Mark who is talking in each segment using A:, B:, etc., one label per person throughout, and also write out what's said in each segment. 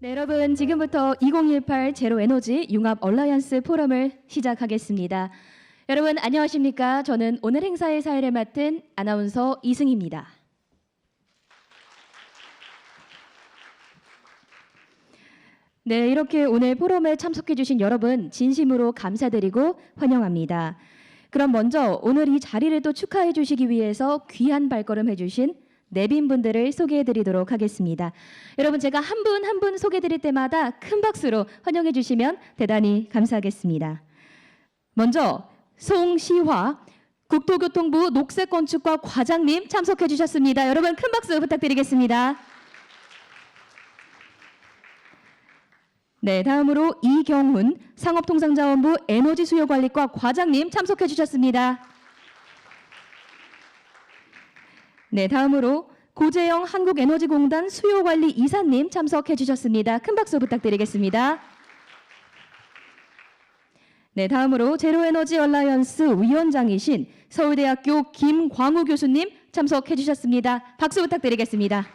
A: 네, 여러분 지금부터 2018 제로에너지 융합얼라이언스 포럼을 시작하겠습니다. 여러분 안녕하십니까? 저는 오늘 행사의 사회를 맡은 아나운서 이승희입니다. 네, 이렇게 오늘 포럼에 참석해 주신 여러분 진심으로 감사드리고 환영합니다. 그럼 먼저 오늘 이 자리를 또 축하해 주시기 위해서 귀한 발걸음 해주신 내빈 분들을 소개해 드리도록 하겠습니다. 여러분 제가 한 분 한 분 소개해 드릴 때마다 큰 박수로 환영해 주시면 대단히 감사하겠습니다. 먼저 송시화 국토교통부 녹색건축과 과장님 참석해 주셨습니다. 여러분 큰 박수 부탁드리겠습니다. 네, 다음으로 이경훈 상업통상자원부 에너지수요관리과 과장님 참석해 주셨습니다. 네, 다음으로 고재영 한국에너지공단 수요관리 이사님 참석해 주셨습니다. 큰 박수 부탁드리겠습니다. 네, 다음으로 제로에너지 얼라이언스 위원장이신 서울대학교 김광우 교수님 참석해 주셨습니다. 박수 부탁드리겠습니다.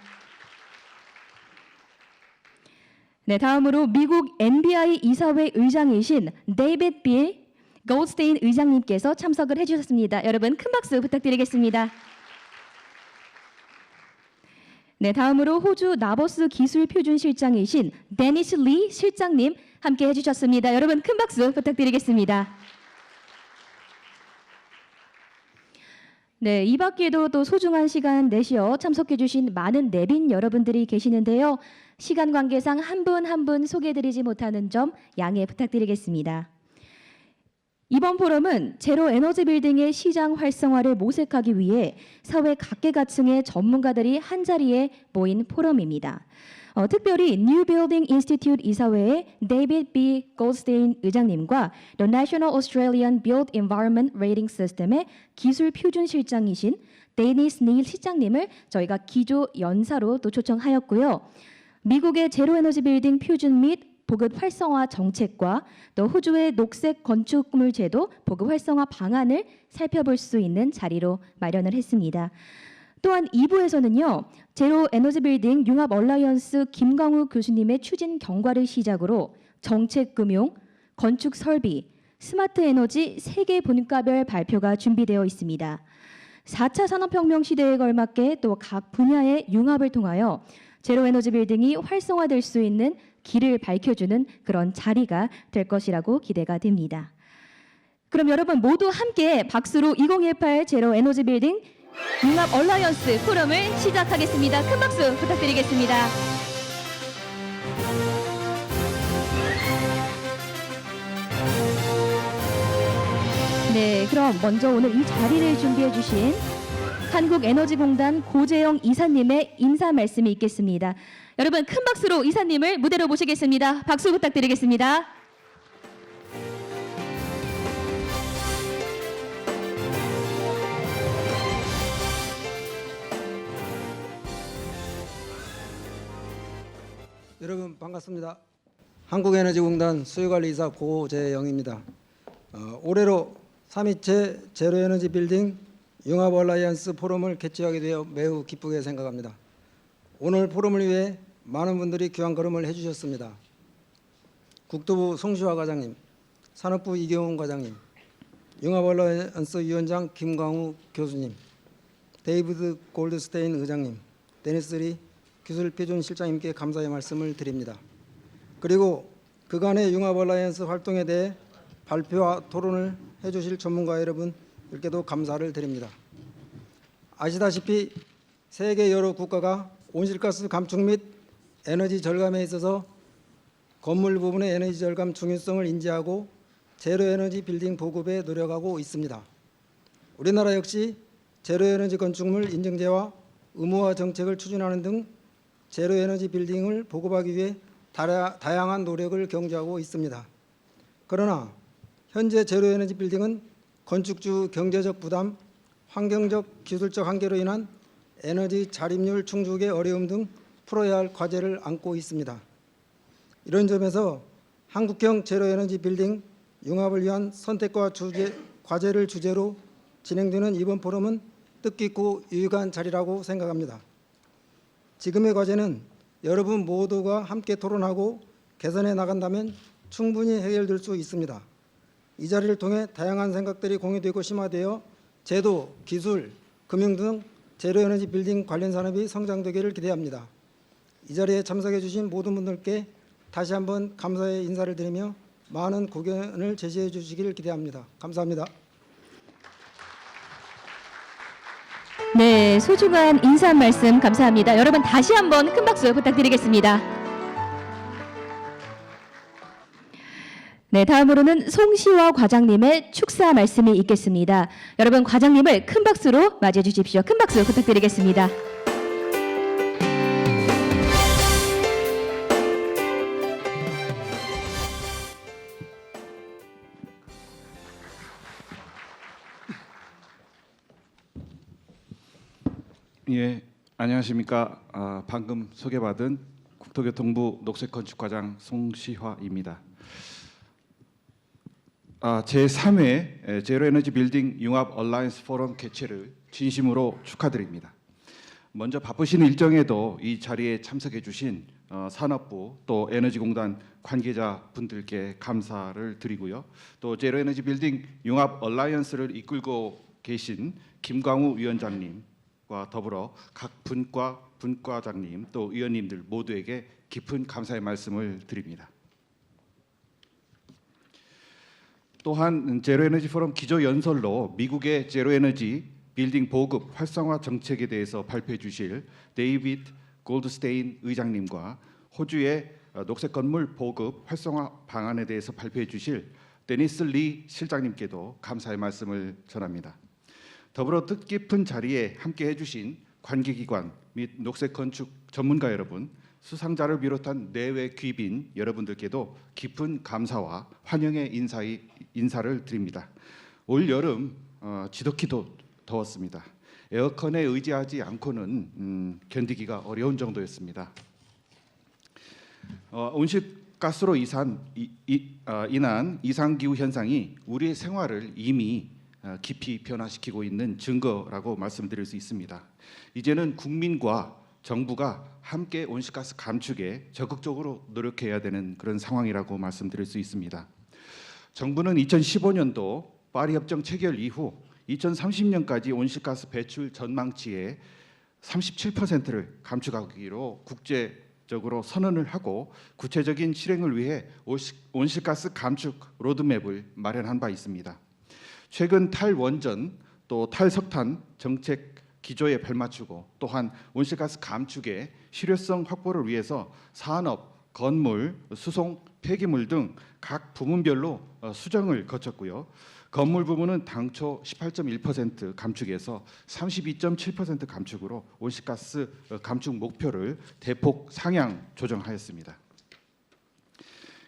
A: 네, 다음으로 미국 NBI 이사회 의장이신 NABER Goldstein 의장님께서 참석을 해주셨습니다. 여러분 큰 박수 부탁드리겠습니다. 네, 다음으로 호주 나버스 기술표준실장이신 데니스 리 실장님 함께 해주셨습니다. 여러분 큰 박수 부탁드리겠습니다. 네, 이 밖에도 또 소중한 시간 내시어 참석해주신 많은 내빈 여러분들이 계시는데요. 시간 관계상 한 분 한 분 소개해드리지 못하는 점 양해 부탁드리겠습니다. 이번 포럼은 제로에너지빌딩의 시장 활성화를 모색하기 위해 사회 각계각층의 전문가들이 한자리에 모인 포럼입니다. 특별히 New Building Institute 이사회의 David B. Goldstein 의장님과 The National Australian Built Environment Rating System의 기술표준실장이신 데니스 닐 실장님을 저희가 기조연사로 또 초청하였고요. 미국의 제로에너지 빌딩 표준 및 보급 활성화 정책과 또 호주의 녹색건축물제도 보급 활성화 방안을 살펴볼 수 있는 자리로 마련을 했습니다. 또한 2부에서는요. 제로에너지빌딩 융합얼라이언스 김광우 교수님의 추진 경과를 시작으로 정책금융, 건축설비, 스마트에너지 3개 분과별 발표가 준비되어 있습니다. 4차 산업혁명 시대에 걸맞게 또 각 분야의 융합을 통하여 제로에너지 빌딩이 활성화될 수 있는 길을 밝혀주는 그런 자리가 될 것이라고 기대가 됩니다. 그럼 여러분 모두 함께 박수로 2018 제로에너지 빌딩 융합 얼라이언스 포럼을 시작하겠습니다. 큰 박수 부탁드리겠습니다. 네, 그럼 먼저 오늘 이 자리를 준비해 주신 한국에너지공단 고재영 이사님의 인사 말씀이 있겠습니다. 여러분 큰 박수로 이사님을 무대로 모시겠습니다. 박수 부탁드리겠습니다.
B: 여러분 반갑습니다. 한국에너지공단 수요관리이사 고재영입니다. 올해로 3위째 제로에너지 빌딩 융합얼라이언스 포럼을 개최하게 되어 매우 기쁘게 생각합니다. 오늘 포럼을 위해 많은 분들이 귀한 걸음을 해주셨습니다. 국토부 송시화 과장님, 산업부 이경훈 과장님, 융합얼라이언스 위원장 김광우 교수님, 데이비드 골드스테인 의장님, 데니스 리 기술표준실장님께 감사의 말씀을 드립니다. 그리고 그간의 융합얼라이언스 활동에 대해 발표와 토론을 해주실 전문가 여러분들께도 감사를 드립니다. 아시다시피 세계 여러 국가가 온실가스 감축 및 에너지 절감에 있어서 건물 부분의 에너지 절감 중요성을 인지하고 제로에너지 빌딩 보급에 노력하고 있습니다. 우리나라 역시 제로에너지 건축물 인증제와 의무화 정책을 추진하는 등 제로에너지 빌딩을 보급하기 위해 다양한 노력을 경주하고 있습니다. 그러나 현재 제로에너지 빌딩은 건축주 경제적 부담, 환경적, 기술적 한계로 인한 에너지 자립률 충족의 어려움 등 풀어야 할 과제를 안고 있습니다. 이런 점에서 한국형 제로에너지 빌딩 융합을 위한 선택과 과제를 주제로 진행되는 이번 포럼은 뜻깊고 유익한 자리라고 생각합니다. 지금의 과제는 여러분 모두가 함께 토론하고 개선해 나간다면 충분히 해결될 수 있습니다. 이 자리를 통해 다양한 생각들이 공유되고 심화되어 제도, 기술, 금융 등 제로에너지 빌딩 관련 산업이 성장되기를 기대합니다. 이 자리에 참석해 주신 모든 분들께 다시 한번 감사의 인사를 드리며 많은 고견을 제시해 주시기를 기대합니다. 감사합니다.
A: 네, 소중한 인사 말씀 감사합니다. 여러분 다시 한번 큰 박수 부탁드리겠습니다. 네, 다음으로는 송시화 과장님의 축사 말씀이 있겠습니다. 여러분 과장님을 큰 박수로 맞이해 주십시오. 큰 박수 부탁드리겠습니다.
C: 예, 안녕하십니까. 방금 소개받은 국토교통부 녹색건축과장 송시화입니다. 제3회 제로에너지빌딩 융합얼라이언스 포럼 개최를 진심으로 축하드립니다. 먼저 바쁘신 일정에도 이 자리에 참석해 주신 산업부 또 에너지공단 관계자분들께 감사를 드리고요. 또 제로에너지빌딩 융합얼라이언스를 이끌고 계신 김광우 위원장님과 더불어 각 분과 분과장님 또 위원님들 모두에게 깊은 감사의 말씀을 드립니다. 또한 제로에너지 포럼 기조연설로 미국의 제로에너지 빌딩 보급 활성화 정책에 대해서 발표해 주실 데이비드 골드스테인 의장님과 호주의 녹색 건물 보급 활성화 방안에 대해서 발표해 주실 데니스 리 실장님께도 감사의 말씀을 전합니다. 더불어 뜻깊은 자리에 함께해 주신 관계기관 및 녹색 건축 전문가 여러분, 수상자를 비롯한 내외 귀빈 여러분들께도 깊은 감사와 환영의 인사를 드립니다. 올 여름 지독히도 더웠습니다. 에어컨에 의지하지 않고는 견디기가 어려운 정도였습니다. 온실가스로 인한 이상기후 현상이 우리의 생활을 이미 깊이 변화시키고 있는 증거라고 말씀드릴 수 있습니다. 이제는 국민과 정부가 함께 온실가스 감축에 적극적으로 노력해야 되는 그런 상황이라고 말씀드릴 수 있습니다. 정부는 2015년도 파리 협정 체결 이후 2030년까지 온실가스 배출 전망치의 37%를 감축하기로 국제적으로 선언을 하고 구체적인 실행을 위해 온실가스 감축 로드맵을 마련한 바 있습니다. 최근 탈원전 또 탈석탄 정책 기조에 발맞추고 또한 온실가스 감축의 실효성 확보를 위해서 산업, 건물, 수송, 폐기물 등 각 부문별로 수정을 거쳤고요. 건물 부문은 당초 18.1% 감축에서 32.7% 감축으로 온실가스 감축 목표를 대폭 상향 조정하였습니다.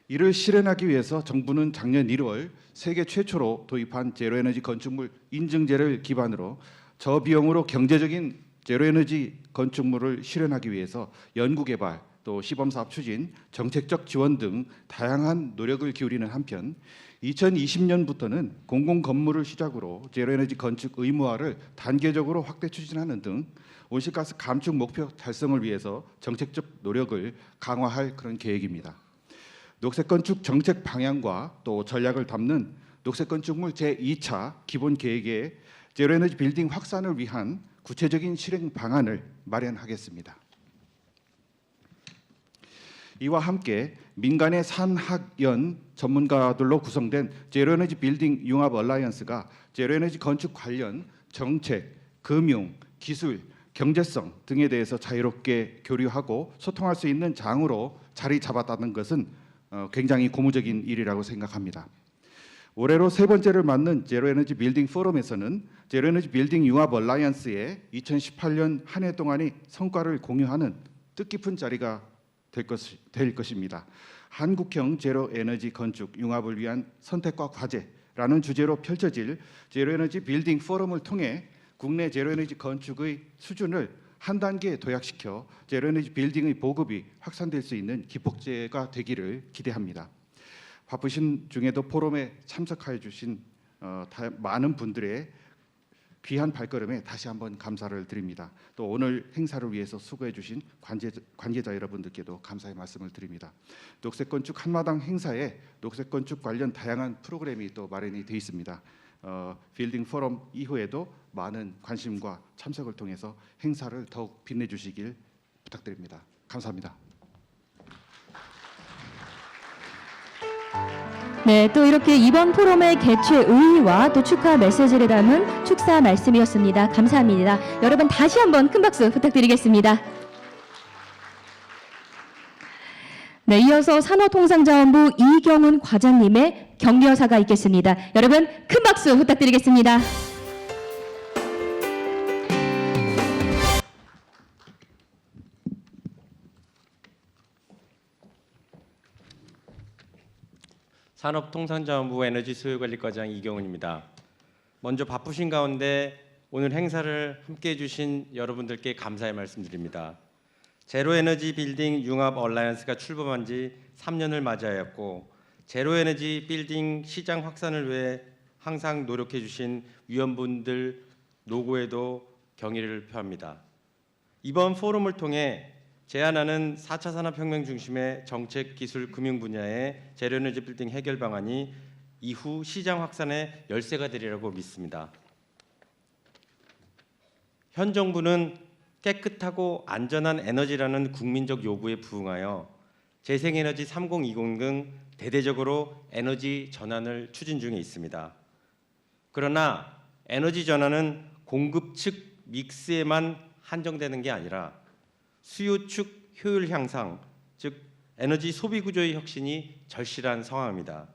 C: 이를 실현하기 위해서 정부는 작년 1월 세계 최초로 도입한 제로에너지 건축물 인증제를 기반으로 저비용으로 경제적인 제로에너지 건축물을 실현하기 위해서 연구개발, 또 시범사업 추진, 정책적 지원 등 다양한 노력을 기울이는 한편 2020년부터는 공공건물을 시작으로 제로에너지 건축 의무화를 단계적으로 확대 추진하는 등 온실가스 감축 목표 달성을 위해서 정책적 노력을 강화할 그런 계획입니다. 녹색건축 정책 방향과 또 전략을 담는 녹색건축물 제2차 기본계획에 제로에너지 빌딩 확산을 위한 구체적인 실행 방안을 마련하겠습니다. 이와 함께 민간의 산학연 전문가들로 구성된 제로에너지 빌딩 융합 얼라이언스가 제로에너지 건축 관련 정책, 금융, 기술, 경제성 등에 대해서 자유롭게 교류하고 소통할 수 있는 장으로 자리 잡았다는 것은 굉장히 고무적인 일이라고 생각합니다. 올해로 세 번째를 맞는 제로에너지 빌딩 포럼에서는 제로에너지 빌딩 융합 얼라이언스의 2018년 한 해 동안의 성과를 공유하는 뜻깊은 자리가 될 것입니다. 한국형 제로에너지 건축 융합을 위한 선택과 과제라는 주제로 펼쳐질 제로에너지 빌딩 포럼을 통해 국내 제로에너지 건축의 수준을 한 단계 도약시켜 제로에너지 빌딩의 보급이 확산될 수 있는 기폭제가 되기를 기대합니다. 바쁘신 중에도 포럼에 참석하여 주신 많은 분들의 귀한 발걸음에 다시 한번 감사를 드립니다. 또 오늘 행사를 위해서 수고해 주신 관계자 여러분들께도 감사의 말씀을 드립니다. 녹색건축 한마당 행사에 녹색건축 관련 다양한 프로그램이 또 마련이 되어 있습니다. 빌딩 포럼 이후에도 많은 관심과 참석을 통해서 행사를 더욱 빛내주시길 부탁드립니다. 감사합니다.
A: 네, 또 이렇게 이번 포럼의 개최 의의와 또 축하 메시지를 담은 축사 말씀이었습니다. 감사합니다. 여러분 다시 한번 큰 박수 부탁드리겠습니다. 네, 이어서 산업통상자원부 이경훈 과장님의 격려사가 있겠습니다. 여러분 큰 박수 부탁드리겠습니다.
D: 산업통상자원부 에너지소요관리과장 이경훈입니다. 먼저 바쁘신 가운데 오늘 행사를 함께해 주신 여러분들께 감사의 말씀드립니다. 제로에너지빌딩 융합얼라이언스가 출범한 지 3년을 맞이하였고 제로에너지빌딩 시장 확산을 위해 항상 노력해 주신 위원분들 노고에도 경의를 표합니다. 이번 포럼을 통해 제안하는 4차 산업혁명 중심의 정책, 기술, 금융 분야의 제로에너지 빌딩 해결 방안이 이후 시장 확산의 열쇠가 되리라고 믿습니다. 현 정부는 깨끗하고 안전한 에너지라는 국민적 요구에 부응하여 재생에너지 3020 등 대대적으로 에너지 전환을 추진 중에 있습니다. 그러나 에너지 전환은 공급 측 믹스에만 한정되는 게 아니라 수요 측 효율 향상, 즉 에너지 소비 구조의 혁신이 절실한 상황입니다.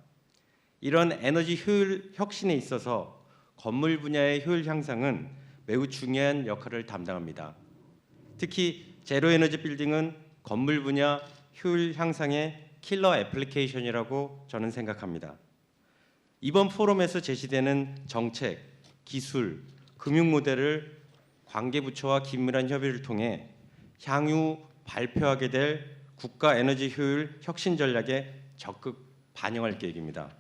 D: 이런 에너지 효율 혁신에 있어서 건물 분야의 효율 향상은 매우 중요한 역할을 담당합니다. 특히 제로에너지 빌딩은 건물 분야 효율 향상의 킬러 애플리케이션이라고 저는 생각합니다. 이번 포럼에서 제시되는 정책, 기술, 금융 모델을 관계부처와 긴밀한 협의를 통해 향후 발표하게 될 국가 에너지 효율 혁신 전략에 적극 반영할 계획입니다.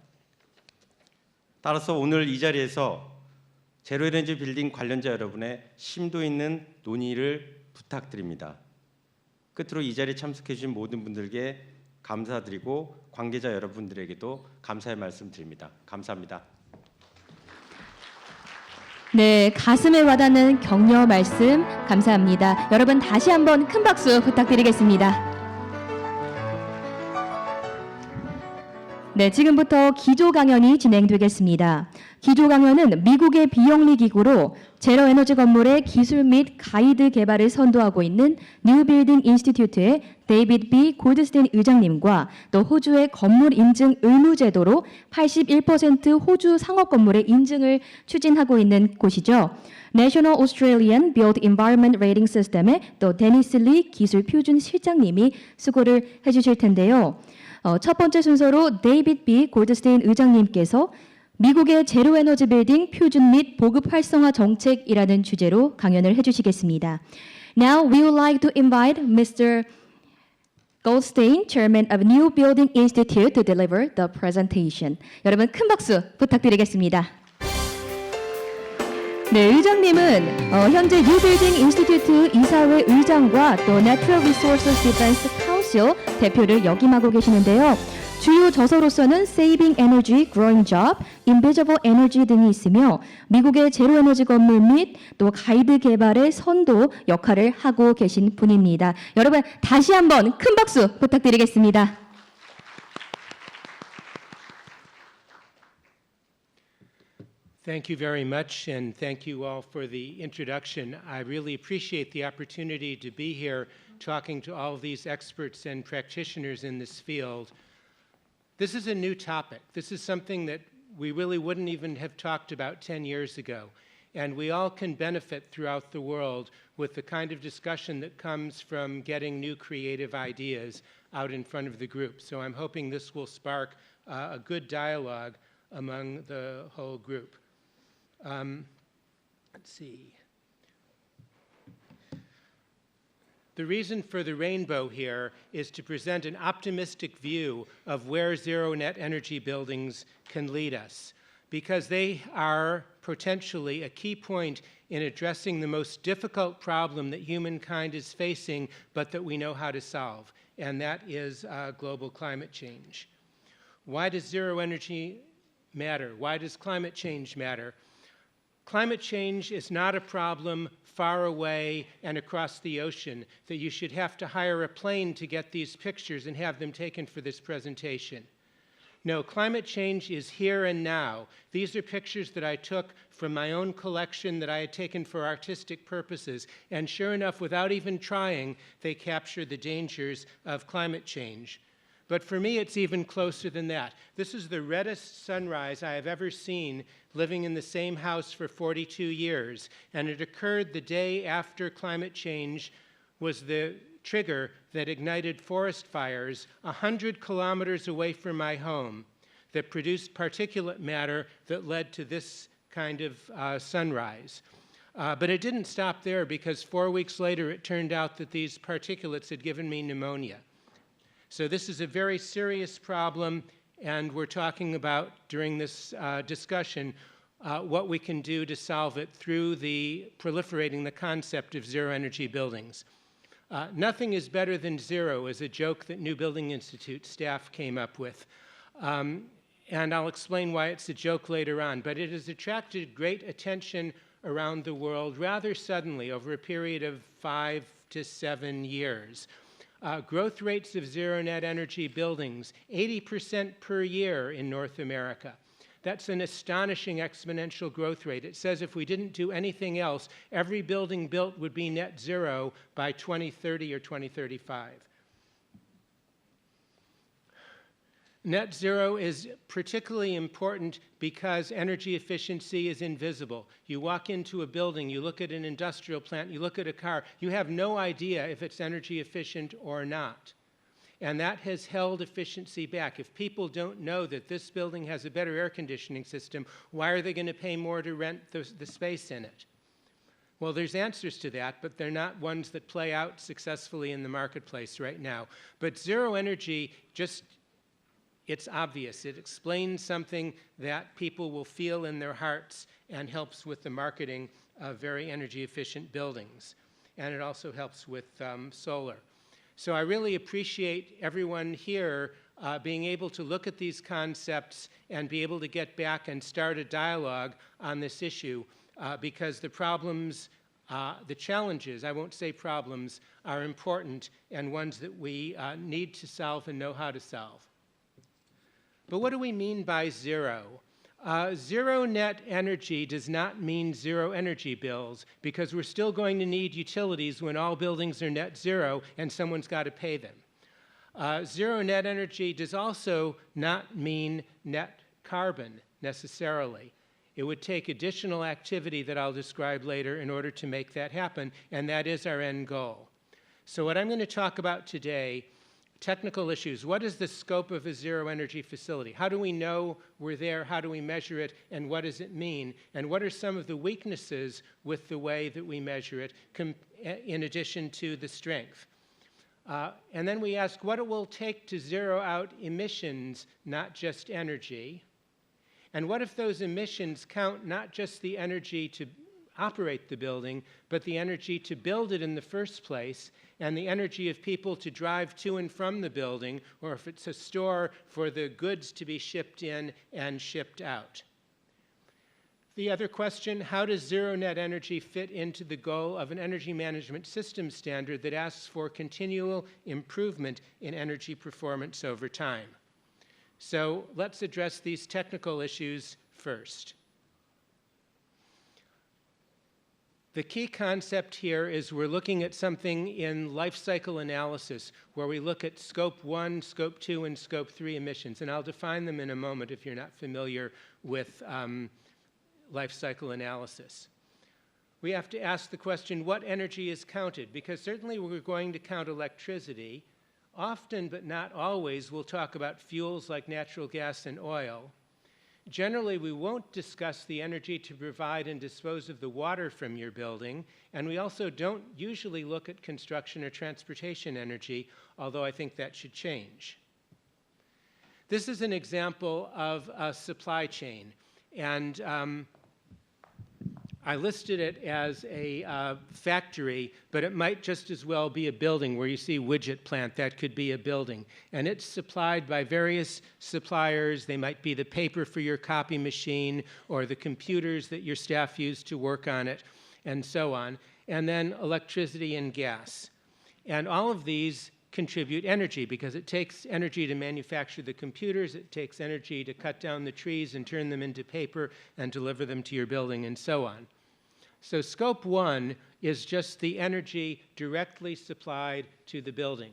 D: 따라서 오늘 이 자리에서 제로에너지 빌딩 관련자 여러분의 심도 있는 논의를 부탁드립니다. 끝으로 이 자리에 참석해 주신 모든 분들께 감사드리고 관계자 여러분들에게도 감사의 말씀 드립니다. 감사합니다.
A: 네, 가슴에 와닿는 격려 말씀 감사합니다. 여러분 다시 한번 큰 박수 부탁드리겠습니다. 네, 지금부터 기조강연이 진행되겠습니다. 기조강연은 미국의 비영리 기구로 제로에너지 건물의 기술 및 가이드 개발을 선도하고 있는 뉴빌딩 인스티튜트의 데이비드 B. 골드스테인 의장님과 또 호주의 건물 인증 의무 제도로 81% 호주 상업 건물의 인증을 추진하고 있는 곳이죠. National Australian Built Environment Rating System의 또 데니스 리 기술표준실장님이 수고를 해주실 텐데요. 첫 번째 순서로 데이비드 B. 골드스테인 의장님께서 미국의 제로에너지 빌딩 표준 및 보급 활성화 정책이라는 주제로 강연을 해주시겠습니다. Now we would like to invite Mr. Goldstein, Chairman of New Building Institute, to deliver the presentation. 여러분 큰 박수 부탁드리겠습니다. 네, 의장님은 현재 New Building Institute 이사회 의장과 또 Natural Resources Defense Council 대표를 역임하고 계시는데요. 주요 저서로서는 Saving Energy, Growing Job, Invisible Energy 등이 있으며 미국의 제로에너지 건물 및 또 가이드 개발의 선도 역할을 하고 계신 분입니다. 여러분 다시 한번 큰 박수 부탁드리겠습니다.
E: Thank you very much, and thank you all for the introduction. I really appreciate the opportunity to be here talking to all of these experts and practitioners in this field. This is a new topic. This is something that we really wouldn't even have talked about 10 years ago. And we all can benefit throughout the world with the kind of discussion that comes from getting new creative ideas out in front of the group. So I'm hoping this will spark a good dialogue among the whole group. Let's see. The reason for the rainbow here is to present an optimistic view of where zero net energy buildings can lead us. because they are potentially a key point in addressing the most difficult problem that humankind is facing, but that we know how to solve, and that is global climate change. Why does zero energy matter? Why does climate change matter? Climate change is not a problem far away and across the ocean that you should have to hire a plane to get these pictures and have them taken for this presentation. No, climate change is here and now. These are pictures that I took from my own collection that I had taken for artistic purposes, and sure enough, without even trying, they capture the dangers of climate change. But for me, it's even closer than that. This is the reddest sunrise I have ever seen living in the same house for 42 years, and it occurred the day after climate change was the trigger that ignited forest fires 100 kilometers away from my home that produced particulate matter that led to this kind of sunrise. But it didn't stop there, because 4 weeks later it turned out that these particulates had given me pneumonia. So this is a very serious problem, and we're talking about, during this discussion, what we can do to solve it through proliferating the concept of zero-energy buildings. Nothing is better than zero is a joke that New Building Institute staff came up with. And I'll explain why it's a joke later on. But it has attracted great attention around the world rather suddenly over a period of 5 to 7 years. Growth rates of zero net energy buildings, 80% per year in North America. That's an astonishing exponential growth rate. It says if we didn't do anything else, every building built would be net zero by 2030 or 2035. Net zero is particularly important because energy efficiency is invisible. You walk into a building, you look at an industrial plant, you look at a car, you have no idea if it's energy efficient or not. And that has held efficiency back. If people don't know that this building has a better air conditioning system, why are they going to pay more to rent the space in it? Well, there's answers to that, but they're not ones that play out successfully in the marketplace right now. But zero energy, it's obvious. It explains something that people will feel in their hearts and helps with the marketing of very energy efficient buildings. And it also helps with solar. So I really appreciate everyone here being able to look at these concepts and be able to get back and start a dialogue on this issue because the problems, the challenges, I won't say problems, are important and ones that we need to solve and know how to solve. But what do we mean by zero? Zero net energy does not mean zero energy bills, because we're still going to need utilities when all buildings are net zero and someone's got to pay them. Zero net energy does also not mean net carbon necessarily. It would take additional activity that I'll describe later in order to make that happen, and that is our end goal. So what I'm going to talk about today, technical issues. What is the scope of a zero energy facility? How do we know we're there? How do we measure it? And what does it mean? And what are some of the weaknesses with the way that we measure it in addition to the strength? And then we ask what it will take to zero out emissions, not just energy. And what if those emissions count not just the energy to operate the building, but the energy to build it in the first place, and the energy of people to drive to and from the building, or if it's a store, for the goods to be shipped in and shipped out. The other question, how does zero net energy fit into the goal of an energy management system standard that asks for continual improvement in energy performance over time? So let's address these technical issues first. The key concept here is we're looking at something in life cycle analysis where we look at scope 1, scope 2, and scope 3 emissions. And I'll define them in a moment if you're not familiar with life cycle analysis. We have to ask the question, what energy is counted? Because certainly we're going to count electricity. Often, but not always, we'll talk about fuels like natural gas and oil. Generally, we won't discuss the energy to provide and dispose of the water from your building, and we also don't usually look at construction or transportation energy, although I think that should change. This is an example of a supply chain, And I listed it as a factory, but it might just as well be a building where you see widget plant. That could be a building. And it's supplied by various suppliers. They might be the paper for your copy machine or the computers that your staff use to work on it, and so on. And then electricity and gas. And all of these contribute energy because it takes energy to manufacture the computers, it takes energy to cut down the trees and turn them into paper and deliver them to your building, and so on. So scope 1 is just the energy directly supplied to the building.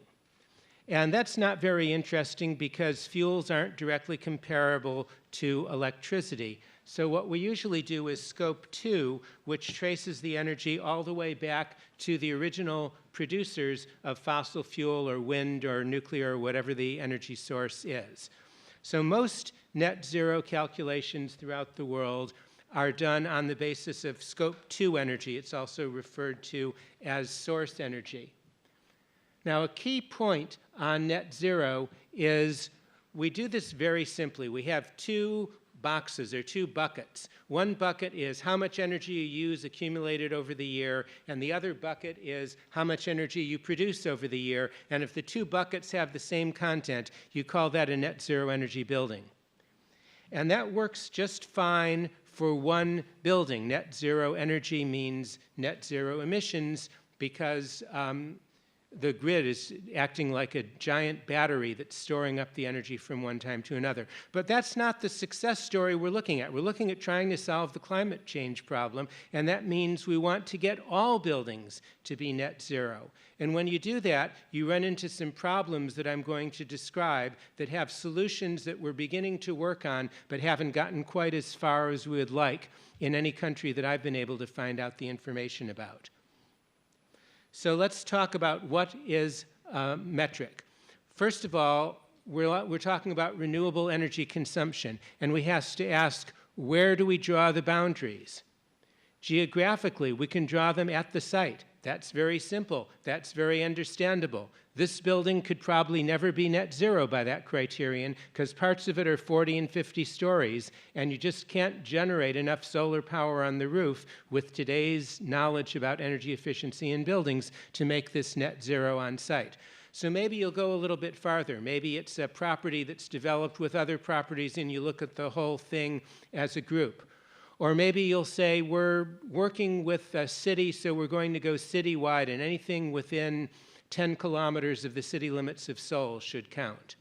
E: And that's not very interesting because fuels aren't directly comparable to electricity. So what we usually do is scope 2, which traces the energy all the way back to the original producers of fossil fuel or wind or nuclear or whatever the energy source is. So most net zero calculations throughout the world are done on the basis of scope 2 energy. It's also referred to as source energy. Now, a key point on net zero is we do this very simply. We have two boxes or two buckets. One bucket is how much energy you use accumulated over the year, and the other bucket is how much energy you produce over the year. And if the two buckets have the same content, you call that a net zero energy building. And that works just fine for one building. Net zero energy means net zero emissions because the grid is acting like a giant battery that's storing up the energy from one time to another. But that's not the success story we're looking at. We're looking at trying to solve the climate change problem, and that means we want to get all buildings to be net zero. And when you do that, you run into some problems that I'm going to describe that have solutions that we're beginning to work on but haven't gotten quite as far as we would like in any country that I've been able to find out the information about. So let's talk about what is a metric. First of all, we're talking about renewable energy consumption, and we have to ask, where do we draw the boundaries? Geographically, we can draw them at the site. That's very simple. That's very understandable. This building could probably never be net zero by that criterion because parts of it are 40 and 50 stories, and you just can't generate enough solar power on the roof with today's knowledge about energy efficiency in buildings to make this net zero on site. So maybe you'll go a little bit farther. Maybe it's a property that's developed with other properties and you look at the whole thing as a group. Or maybe you'll say, we're working with a city, so we're going to go citywide, and anything within 10 kilometers of the city limits of Seoul should count.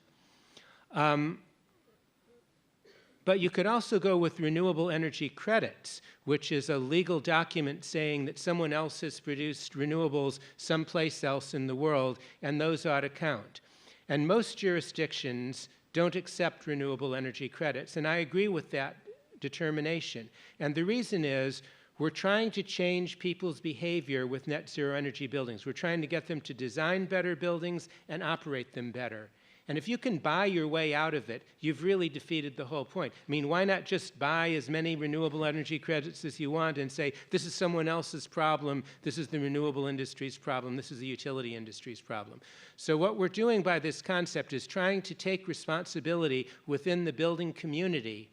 E: But you could also go with renewable energy credits, which is a legal document saying that someone else has produced renewables someplace else in the world, and those ought to count. And most jurisdictions don't accept renewable energy credits, and I agree with that determination. And the reason is we're trying to change people's behavior with net zero energy buildings. We're trying to get them to design better buildings and operate them better. And if you can buy your way out of it, you've really defeated the whole point. I mean, why not just buy as many renewable energy credits as you want and say, this is someone else's problem, this is the renewable industry's problem, this is the utility industry's problem. So what we're doing by this concept is trying to take responsibility within the building community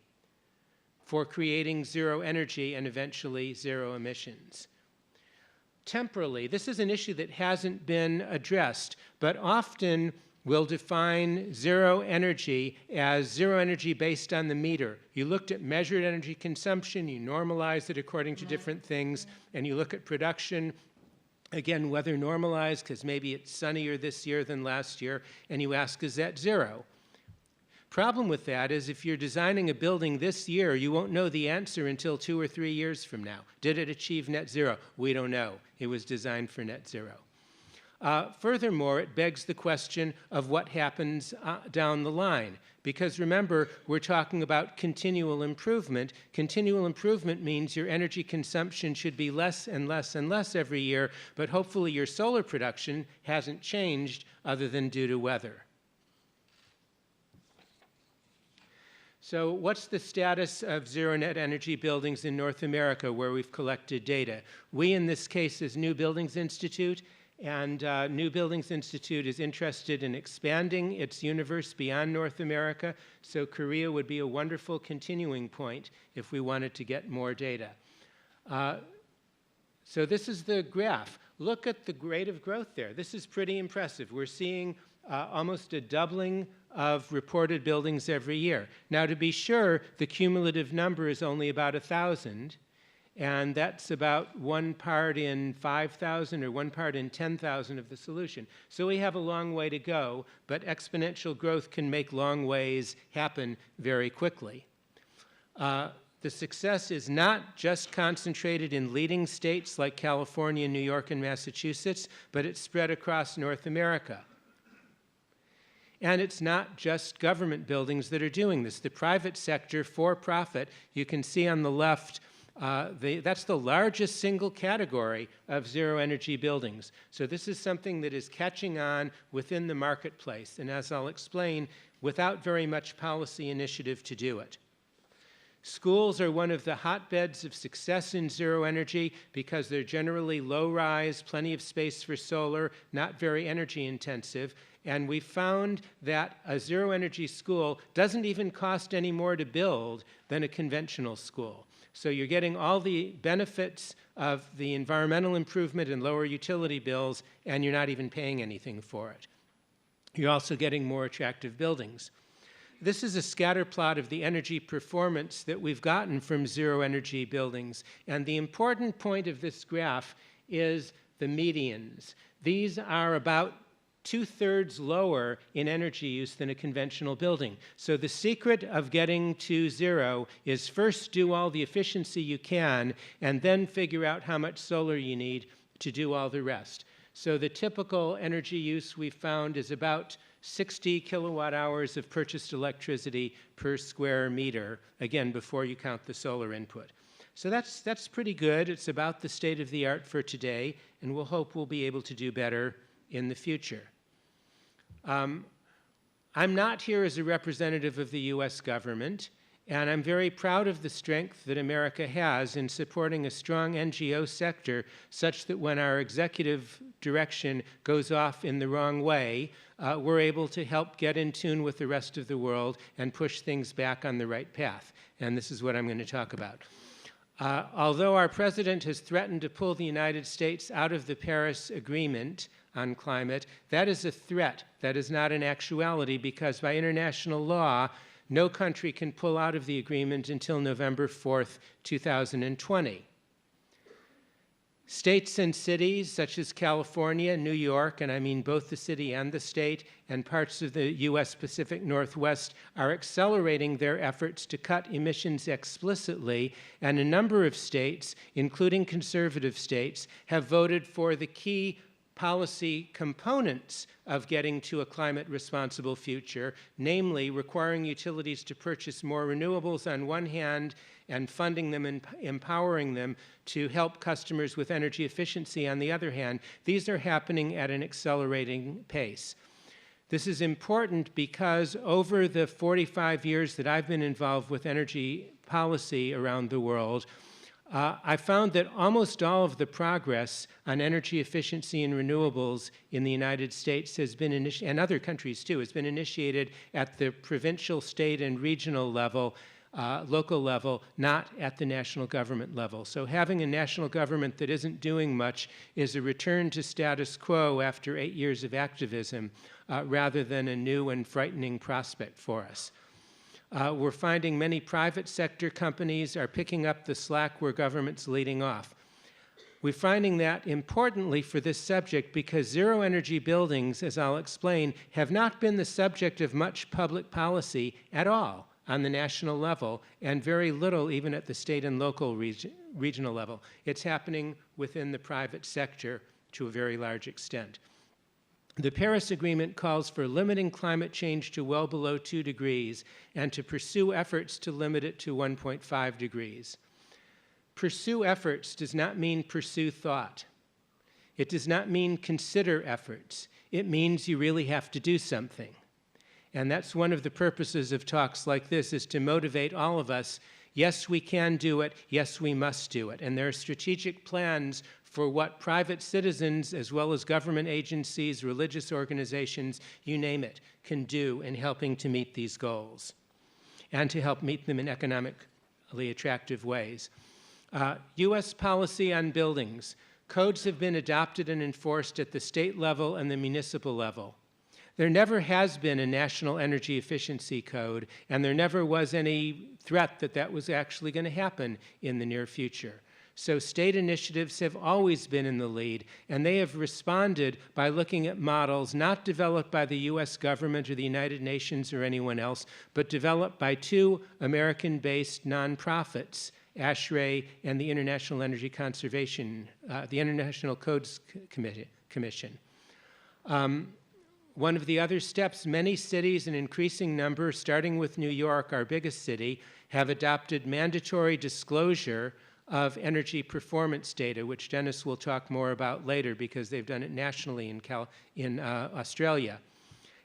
E: for creating zero energy and eventually zero emissions. Temporally, this is an issue that hasn't been addressed, but often we'll define zero energy as zero energy based on the meter. You looked at measured energy consumption, you normalize it according to different things, and you look at production, again, weather normalized, because maybe it's sunnier this year than last year, and you ask, is that zero? Problem with that is if you're designing a building this year, you won't know the answer until 2 or 3 years from now. Did it achieve net zero? We don't know. It was designed for net zero. Furthermore, it begs the question of what happens down the line. Because remember, we're talking about continual improvement. Continual improvement means your energy consumption should be less and less and less every year, but hopefully your solar production hasn't changed other than due to weather. So what's the status of zero net energy buildings in North America where we've collected data? We, in this case, as New Buildings Institute, And New Buildings Institute is interested in expanding its universe beyond North America, so Korea would be a wonderful continuing point if we wanted to get more data. So this is the graph. Look at the rate of growth there. This is pretty impressive. We're seeing almost a doubling of reported buildings every year. Now, to be sure, the cumulative number is only about 1,000, and that's about 1 part in 5,000 or 1 part in 10,000 of the solution. So we have a long way to go, but exponential growth can make long ways happen very quickly. The success is not just concentrated in leading states like California, New York, and Massachusetts, but it's spread across North America. And it's not just government buildings that are doing this. The private sector, for profit, you can see on the left, that's the largest single category of zero energy buildings. So this is something that is catching on within the marketplace, and as I'll explain, without very much policy initiative to do it. Schools are one of the hotbeds of success in zero energy because they're generally low-rise, plenty of space for solar, not very energy intensive. And we found that a zero energy school doesn't even cost any more to build than a conventional school. So you're getting all the benefits of the environmental improvement and lower utility bills, and you're not even paying anything for it. You're also getting more attractive buildings. This is a scatter plot of the energy performance that we've gotten from zero energy buildings. And the important point of this graph is the medians. These are about 2/3 lower in energy use than a conventional building. So the secret of getting to zero is first do all the efficiency you can and then figure out how much solar you need to do all the rest. So the typical energy use we found is about 60 kilowatt hours of purchased electricity per square meter, again, before you count the solar input. So that's pretty good. It's about the state of the art for today, and we'll hope we'll be able to do better in the future. I'm not here as a representative of the US government, and I'm very proud of the strength that America has in supporting a strong NGO sector such that when our executive direction goes off in the wrong way, we're able to help get in tune with the rest of the world and push things back on the right path. And this is what I'm going to talk about. Although our president has threatened to pull the United States out of the Paris Agreement on climate, that is a threat. That is not an actuality because by international law, no country can pull out of the agreement until November 4th, 2020. States and cities such as California, New York, and I mean both the city and the state, and parts of the US Pacific Northwest are accelerating their efforts to cut emissions explicitly, and a number of states, including conservative states, have voted for the key policy components of getting to a climate responsible future, namely requiring utilities to purchase more renewables on one hand and funding them and empowering them to help customers with energy efficiency on the other hand. These are happening at an accelerating pace. This is important because over the 45 years that I've been involved with energy policy around the world, I found that almost all of the progress on energy efficiency and renewables in the United States has been and other countries too, has been initiated at the provincial, state, and regional level, local level, not at the national government level. So having a national government that isn't doing much is a return to status quo after 8 years of activism, rather than a new and frightening prospect for us. We're finding many private sector companies are picking up the slack where government's leading off. We're finding that importantly for this subject because zero energy buildings, as I'll explain, have not been the subject of much public policy at all on the national level and very little even at the state and local regional level. It's happening within the private sector to a very large extent. The Paris Agreement calls for limiting climate change to well below 2 degrees and to pursue efforts to limit it to 1.5 degrees. Pursue efforts does not mean pursue thought. It does not mean consider efforts. It means you really have to do something. And that's one of the purposes of talks like this, is to motivate all of us Yes, we can do it. Yes, we must do it. And there are strategic plans for what private citizens, as well as government agencies, religious organizations, you name it, can do in helping to meet these goals and to help meet them in economically attractive ways. U.S. policy on buildings. Codes have been adopted and enforced at the state level and the municipal level. There never has been a national energy efficiency code, and there never was any threat that that was actually going to happen in the near future. So state initiatives have always been in the lead, and they have responded by looking at models not developed by the U.S. government or the United Nations or anyone else, but developed by two American-based nonprofits, ASHRAE and the International Energy Conservation, the International Codes Commission. One of the other steps, many cities, an increasing number, starting with New York, our biggest city, have adopted mandatory disclosure of energy performance data, which Dennis will talk more about later because they've done it nationally in Australia.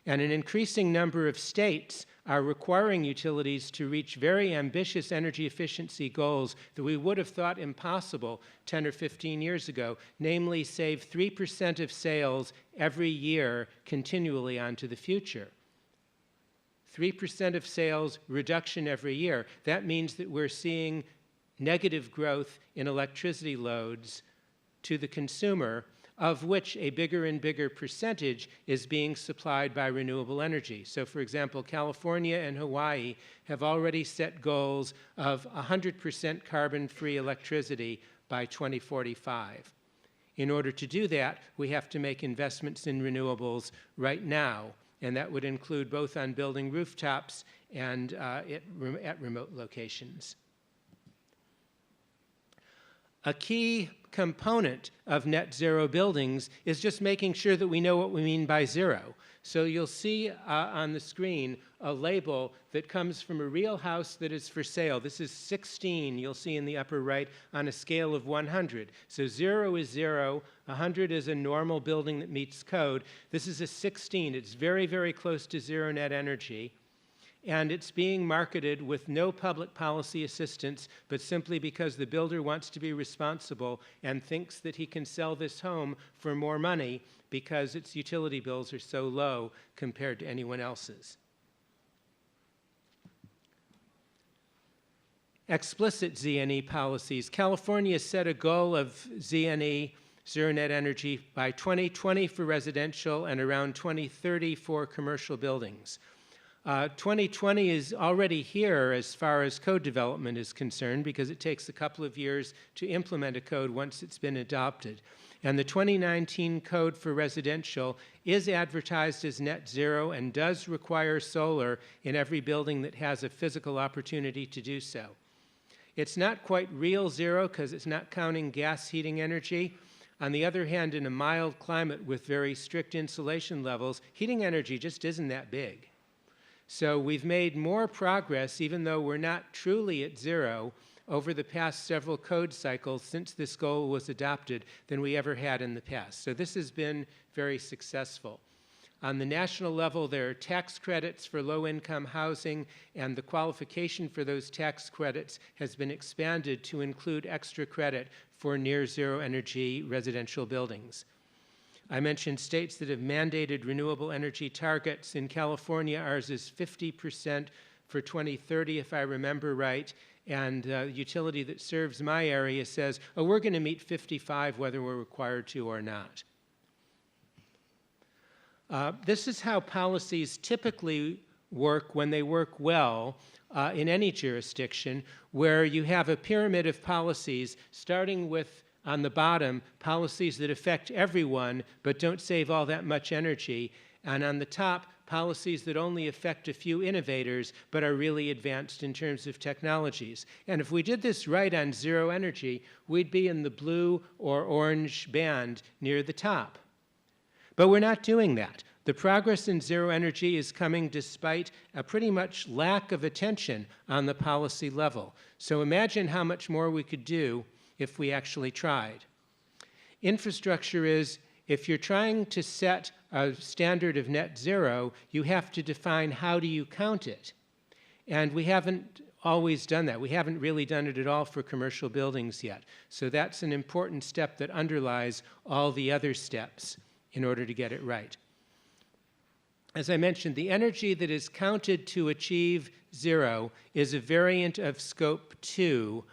E: And an increasing number of states are requiring utilities to reach very ambitious energy efficiency goals that we would have thought impossible 10 or 15 years ago, namely save 3% of sales every year continually onto the future. 3% of sales reduction every year. That means that we're seeing negative growth in electricity loads to the consumer, of which a bigger and bigger percentage is being supplied by renewable energy. So for example, California and Hawaii have already set goals of 100% carbon-free electricity by 2045. In order to do that, we have to make investments in renewables right now, and that would include both on building rooftops and at remote locations. A key component of net zero buildings is just making sure that we know what we mean by zero. So you'll see on the screen a label that comes from a real house that is for sale. This is 16, you'll see in the upper right, on a scale of 100. So 0 is 0, 100 is a normal building that meets code. This is a 16. It's very, very close to zero net energy. And it's being marketed with no public policy assistance, but simply because the builder wants to be responsible and thinks that he can sell this home for more money because its utility bills are so low compared to anyone else's. Explicit ZNE policies. California set a goal of ZNE, zero net energy, by 2020 for residential and around 2030 for commercial buildings. 2020 is already here as far as code development is concerned because it takes a couple of years to implement a code once it's been adopted. And the 2019 code for residential is advertised as net zero and does require solar in every building that has a physical opportunity to do so. It's not quite real zero because it's not counting gas heating energy. On the other hand, in a mild climate with very strict insulation levels, heating energy just isn't that big. So we've made more progress, even though we're not truly at zero, over the past several code cycles since this goal was adopted than we ever had in the past. So this has been very successful. On the national level, there are tax credits for low-income housing, and the qualification for those tax credits has been expanded to include extra credit for near-zero energy residential buildings. I mentioned states that have mandated renewable energy targets. In California, ours is 50% for 2030, if I remember right, and the utility that serves my area says, oh, we're going to meet 55 whether we're required to or not. This is how policies typically work when they work well in any jurisdiction, where you have a pyramid of policies starting with, on the bottom, policies that affect everyone but don't save all that much energy, and on the top, policies that only affect a few innovators but are really advanced in terms of technologies. And if we did this right on zero energy, we'd be in the blue or orange band near the top. But we're not doing that. The progress in zero energy is coming despite a pretty much lack of attention on the policy level. So imagine how much more we could do if we actually tried. Infrastructure is, if you're trying to set a standard of net zero, you have to define how do you count it. And we haven't always done that. We haven't really done it at all for commercial buildings yet. So that's an important step that underlies all the other steps in order to get it right. As I mentioned, the energy that is counted to achieve zero is a variant of scope 2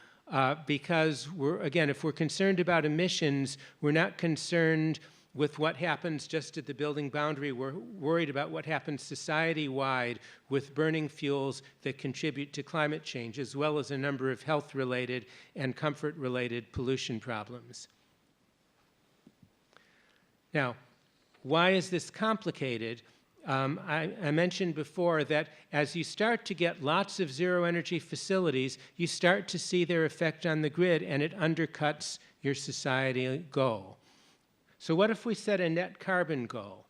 E: because again, if we're concerned about emissions, we're not concerned with what happens just at the building boundary. We're worried about what happens society-wide with burning fuels that contribute to climate change, as well as a number of health-related and comfort-related pollution problems. Now, why is this complicated? I mentioned before that as you start to get lots of zero-energy facilities, you start to see their effect on the grid, and it undercuts your society goal. So what if we set a net carbon goal?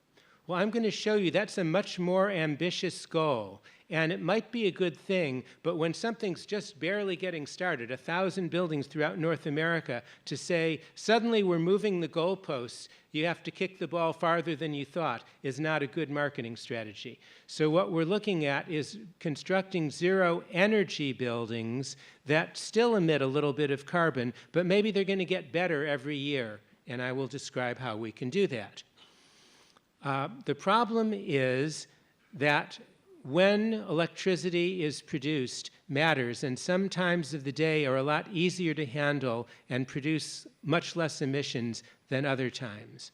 E: Well, I'm going to show you that's a much more ambitious goal, and it might be a good thing, but when something's just barely getting started, 1,000 buildings throughout North America, to say, suddenly we're moving the goalposts, you have to kick the ball farther than you thought, is not a good marketing strategy. So what we're looking at is constructing zero-energy buildings that still emit a little bit of carbon, but maybe they're going to get better every year, and I will describe how we can do that. The problem is that when electricity is produced matters, and some times of the day are a lot easier to handle and produce much less emissions than other times.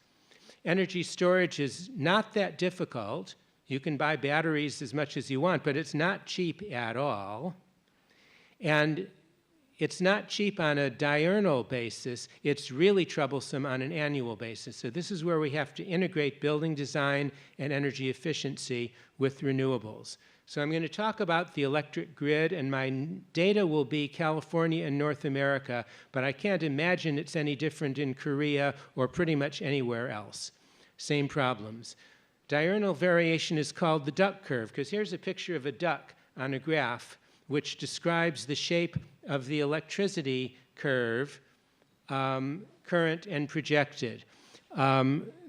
E: Energy storage is not that difficult. You can buy batteries as much as you want, but it's not cheap at all. And it's not cheap on a diurnal basis. It's really troublesome on an annual basis. So this is where we have to integrate building design and energy efficiency with renewables. So I'm going to talk about the electric grid, and my data will be California and North America, but I can't imagine it's any different in Korea or pretty much anywhere else. Same problems. Diurnal variation is called the duck curve, because here's a picture of a duck on a graph which describes the shape of the electricity curve, current and projected.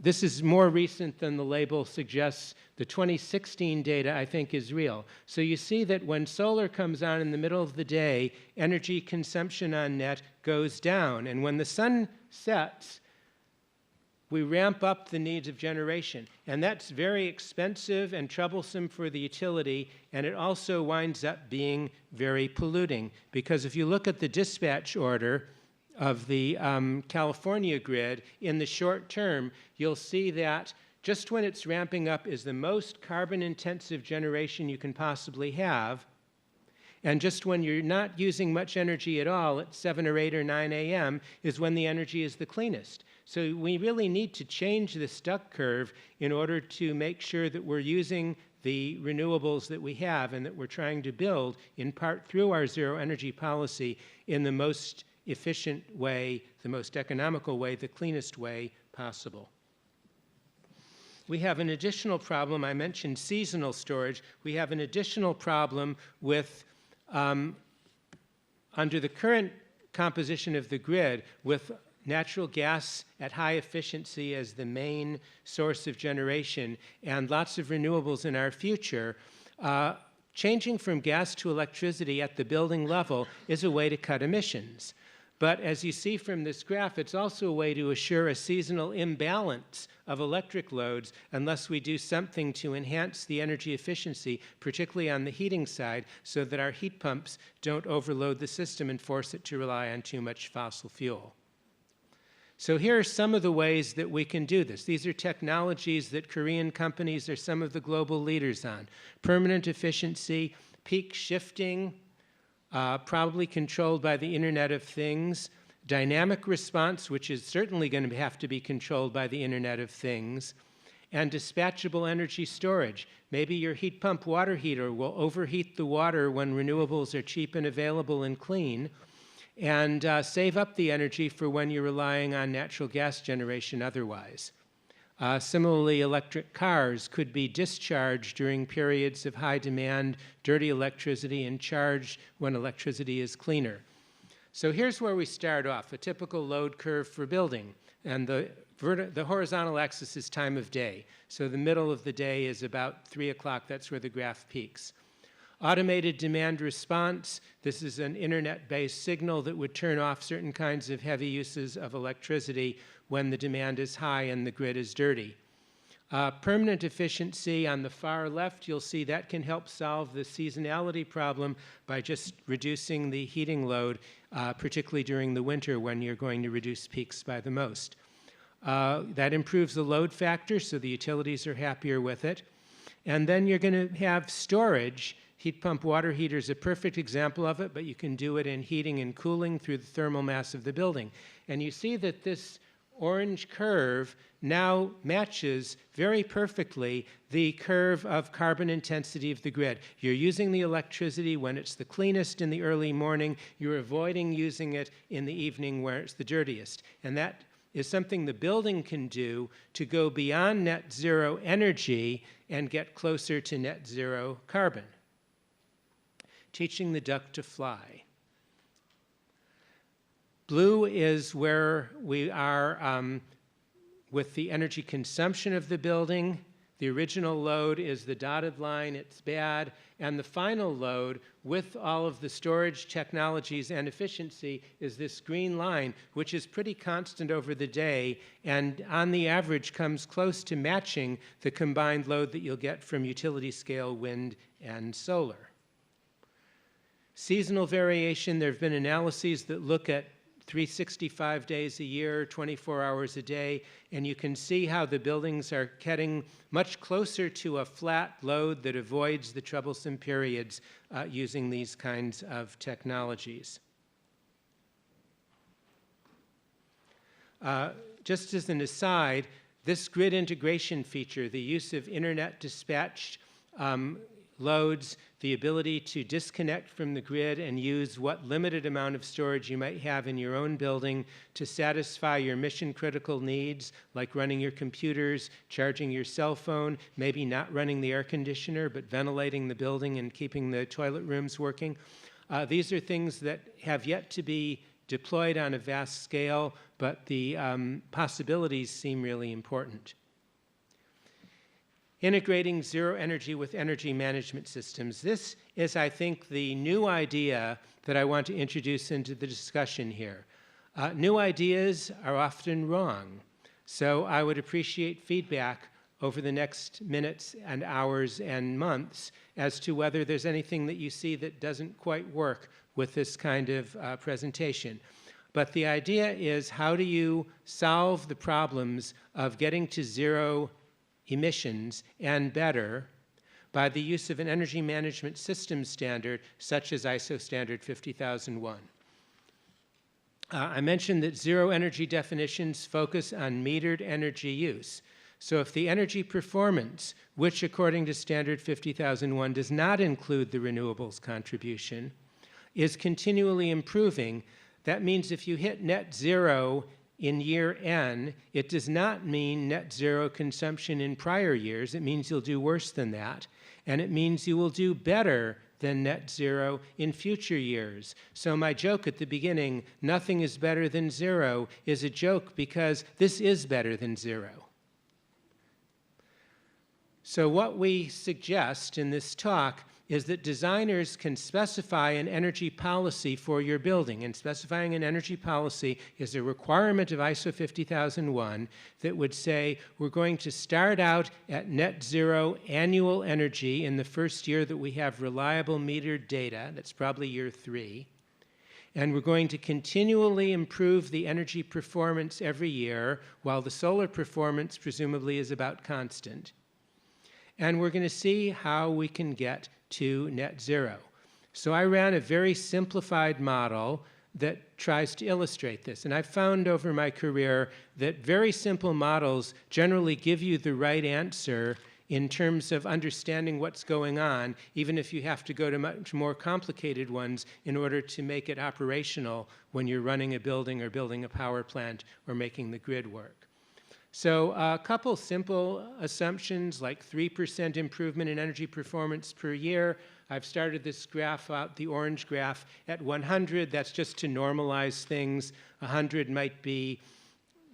E: This is more recent than the label suggests. The 2016 data, I think, is real. So you see that when solar comes on in the middle of the day, energy consumption on net goes down. And when the sun sets, we ramp up the needs of generation. And that's very expensive and troublesome for the utility, and it also winds up being very polluting. Because if you look at the dispatch order of the California grid, in the short term, you'll see that just when it's ramping up is the most carbon-intensive generation you can possibly have. And just when you're not using much energy at all at 7 or 8 or 9 a.m. is when the energy is the cleanest. So we really need to change this duck curve in order to make sure that we're using the renewables that we have and that we're trying to build, in part through our zero-energy policy, in the most efficient way, the most economical way, the cleanest way possible. We have an additional problem. I mentioned seasonal storage. We have an additional problem with, under the current composition of the grid, with natural gas at high efficiency as the main source of generation and lots of renewables in our future, changing from gas to electricity at the building level is a way to cut emissions. But as you see from this graph, it's also a way to assure a seasonal imbalance of electric loads unless we do something to enhance the energy efficiency, particularly on the heating side, so that our heat pumps don't overload the system and force it to rely on too much fossil fuel. So here are some of the ways that we can do this. These are technologies that Korean companies are some of the global leaders on. Permanent efficiency, peak shifting, probably controlled by the Internet of Things, dynamic response, which is certainly going to have to be controlled by the Internet of Things, and dispatchable energy storage. Maybe your heat pump water heater will overheat the water when renewables are cheap and available and clean, and save up the energy for when you're relying on natural gas generation otherwise. Similarly, electric cars could be discharged during periods of high demand, dirty electricity, and charged when electricity is cleaner. So here's where we start off, a typical load curve for building. And the horizontal axis is time of day. So the middle of the day is about 3 o'clock. That's where the graph peaks. Automated demand response, this is an internet-based signal that would turn off certain kinds of heavy uses of electricity when the demand is high and the grid is dirty. Permanent efficiency on the far left, you'll see that can help solve the seasonality problem by just reducing the heating load, particularly during the winter when you're going to reduce peaks by the most. That improves the load factor, so the utilities are happier with it. And then you're going to have storage. Heat pump water heater is a perfect example of it, but you can do it in heating and cooling through the thermal mass of the building. And you see that this orange curve now matches very perfectly the curve of carbon intensity of the grid. You're using the electricity when it's the cleanest in the early morning. You're avoiding using it in the evening where it's the dirtiest. And that is something the building can do to go beyond net zero energy and get closer to net zero carbon. Teaching the duck to fly. Blue is where we are with the energy consumption of the building. The original load is the dotted line, it's bad, and the final load with all of the storage technologies and efficiency is this green line, which is pretty constant over the day and on the average comes close to matching the combined load that you'll get from utility scale wind and solar. Seasonal variation, there have been analyses that look at 365 days a year, 24 hours a day, and you can see how the buildings are getting much closer to a flat load that avoids the troublesome periods using these kinds of technologies. Just as an aside, this grid integration feature, the use of internet dispatched loads, the ability to disconnect from the grid and use what limited amount of storage you might have in your own building to satisfy your mission-critical needs, like running your computers, charging your cell phone, maybe not running the air conditioner, but ventilating the building and keeping the toilet rooms working. These are things that have yet to be deployed on a vast scale, but the possibilities seem really important. Integrating zero energy with energy management systems. This is, I think, the new idea that I want to introduce into the discussion here. New ideas are often wrong, so I would appreciate feedback over the next minutes and hours and months as to whether there's anything that you see that doesn't quite work with this kind of presentation. But the idea is, how do you solve the problems of getting to zero emissions and better by the use of an energy management system standard such as ISO standard 50001. I mentioned that zero energy definitions focus on metered energy use. So if the energy performance, which according to standard 50001 does not include the renewables contribution, is continually improving, that means if you hit net zero in year N, it does not mean net zero consumption in prior years. It means you'll do worse than that. And it means you will do better than net zero in future years. So my joke at the beginning, nothing is better than zero, is a joke because this is better than zero. So what we suggest in this talk is that designers can specify an energy policy for your building, and specifying an energy policy is a requirement of ISO 50001 that would say we're going to start out at net zero annual energy in the first year that we have reliable metered data, that's probably year 3, and we're going to continually improve the energy performance every year while the solar performance presumably is about constant. And we're going to see how we can get to net zero. So I ran a very simplified model that tries to illustrate this. And I've found over my career that very simple models generally give you the right answer in terms of understanding what's going on, even if you have to go to much more complicated ones in order to make it operational when you're running a building or building a power plant or making the grid work. So a couple simple assumptions like 3% improvement in energy performance per year. I've started this graph out, the orange graph, at 100. That's just to normalize things. 100 might be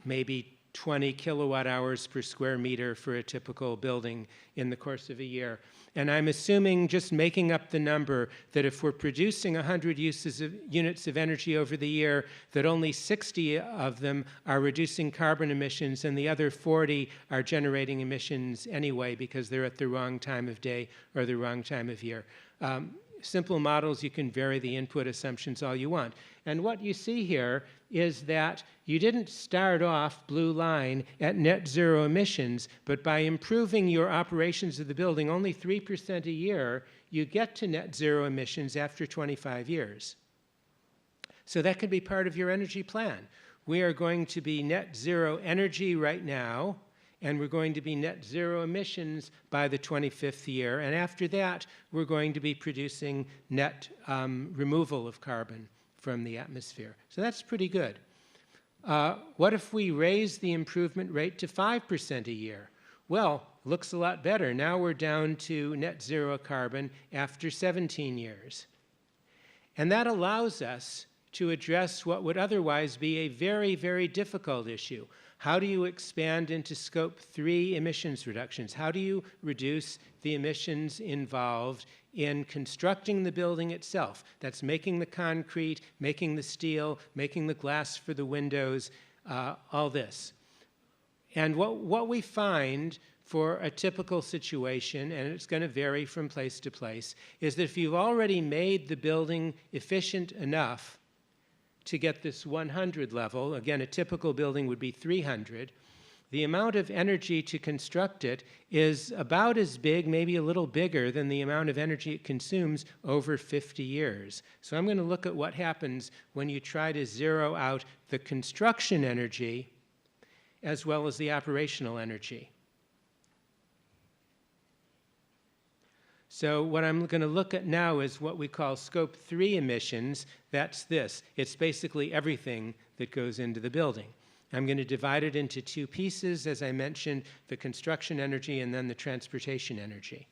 E: maybe 20 kilowatt hours per square meter for a typical building in the course of a year. And I'm assuming, just making up the number, that if we're producing 100 units of energy over the year, that only 60 of them are reducing carbon emissions and the other 40 are generating emissions anyway because they're at the wrong time of day or the wrong time of year. Simple models, you can vary the input assumptions all you want. And what you see here is that you didn't start off, blue line, at net zero emissions, but by improving your operations of the building only 3% a year, you get to net zero emissions after 25 years. So that could be part of your energy plan. We are going to be net zero energy right now, and we're going to be net zero emissions by the 25th year. And after that, we're going to be producing net removal of carbon from the atmosphere. So that's pretty good. What if we raise the improvement rate to 5% a year? Well, looks a lot better. Now we're down to net zero carbon after 17 years. And that allows us to address what would otherwise be a very, very difficult issue. How do you expand into Scope 3 emissions reductions? How do you reduce the emissions involved in constructing the building itself? That's making the concrete, making the steel, making the glass for the windows, all this. And what we find for a typical situation, and it's going to vary from place to place, is that if you've already made the building efficient enough to get this 100 level, again, a typical building would be 300, the amount of energy to construct it is about as big, maybe a little bigger, than the amount of energy it consumes over 50 years. So I'm going to look at what happens when you try to zero out the construction energy as well as the operational energy. So what I'm going to look at now is what we call Scope 3 emissions. That's this. It's basically everything that goes into the building. I'm going to divide it into two pieces, as I mentioned, the construction energy and then the transportation energy.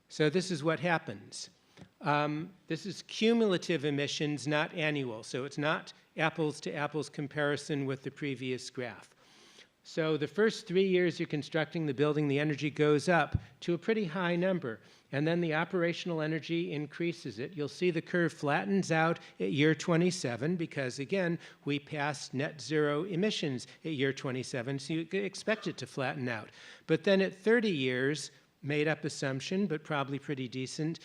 E: So this is what happens. This is cumulative emissions, not annual. So it's not apples to apples comparison with the previous graph. So the first 3 years you're constructing the building, the energy goes up to a pretty high number. And then the operational energy increases it. You'll see the curve flattens out at year 27 because, again, we passed net zero emissions at year 27, so you expect it to flatten out. But then at 30 years, made up assumption, but probably pretty decent,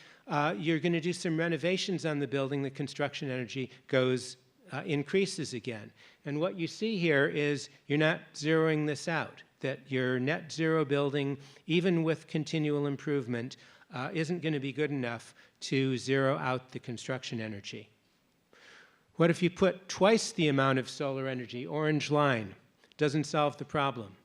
E: you're going to do some renovations on the building, the construction energy increases again. And what you see here is you're not zeroing this out, that your net zero building, even with continual improvement, isn't going to be good enough to zero out the construction energy. What if you put twice the amount of solar energy, orange line? Doesn't solve the problem.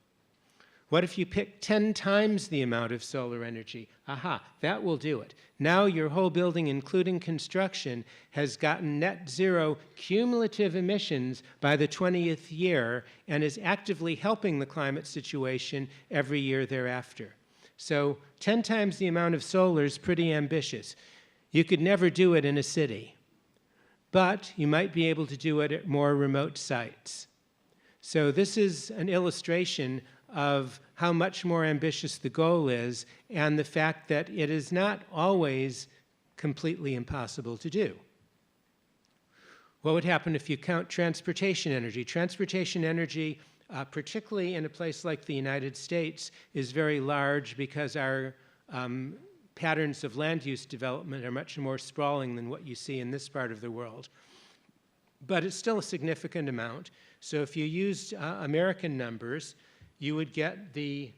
E: What if you pick 10 times the amount of solar energy? Aha, that will do it. Now your whole building, including construction, has gotten net zero cumulative emissions by the 20th year and is actively helping the climate situation every year thereafter. So 10 times the amount of solar is pretty ambitious. You could never do it in a city, but you might be able to do it at more remote sites. So this is an illustration of how much more ambitious the goal is and the fact that it is not always completely impossible to do. What would happen if you count transportation energy? Transportation energy, particularly in a place like the United States, is very large because our patterns of land use development are much more sprawling than what you see in this part of the world. But it's still a significant amount. So if you used American numbers, you would get the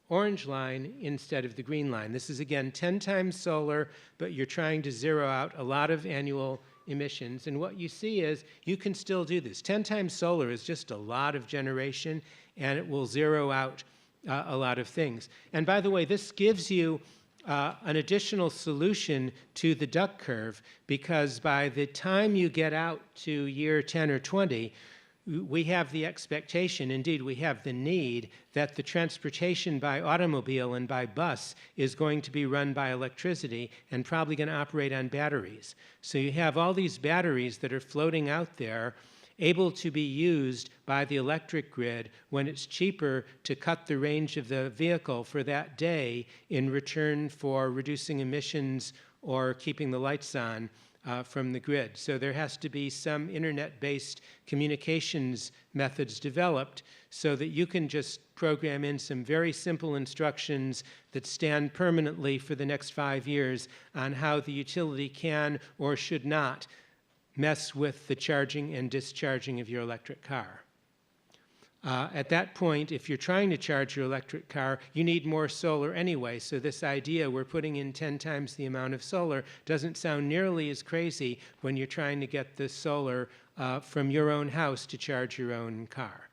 E: orange line instead of the green line. This is, again, 10 times solar, but you're trying to zero out a lot of annual emissions. And what you see is you can still do this. 10 times solar is just a lot of generation, and it will zero out a lot of things. And by the way, this gives you an additional solution to the duck curve, because by the time you get out to year 10 or 20, we have the expectation, indeed we have the need, that the transportation by automobile and by bus is going to be run by electricity and probably going to operate on batteries. So you have all these batteries that are floating out there, able to be used by the electric grid when it's cheaper to cut the range of the vehicle for that day in return for reducing emissions or keeping the lights on from the grid. So there has to be some internet-based communications methods developed so that you can just program in some very simple instructions that stand permanently for the next 5 years on how the utility can or should not mess with the charging and discharging of your electric car. At that point, if you're trying to charge your electric car, you need more solar anyway. So this idea we're putting in 10 times the amount of solar doesn't sound nearly as crazy when you're trying to get the solar from your own house to charge your own car.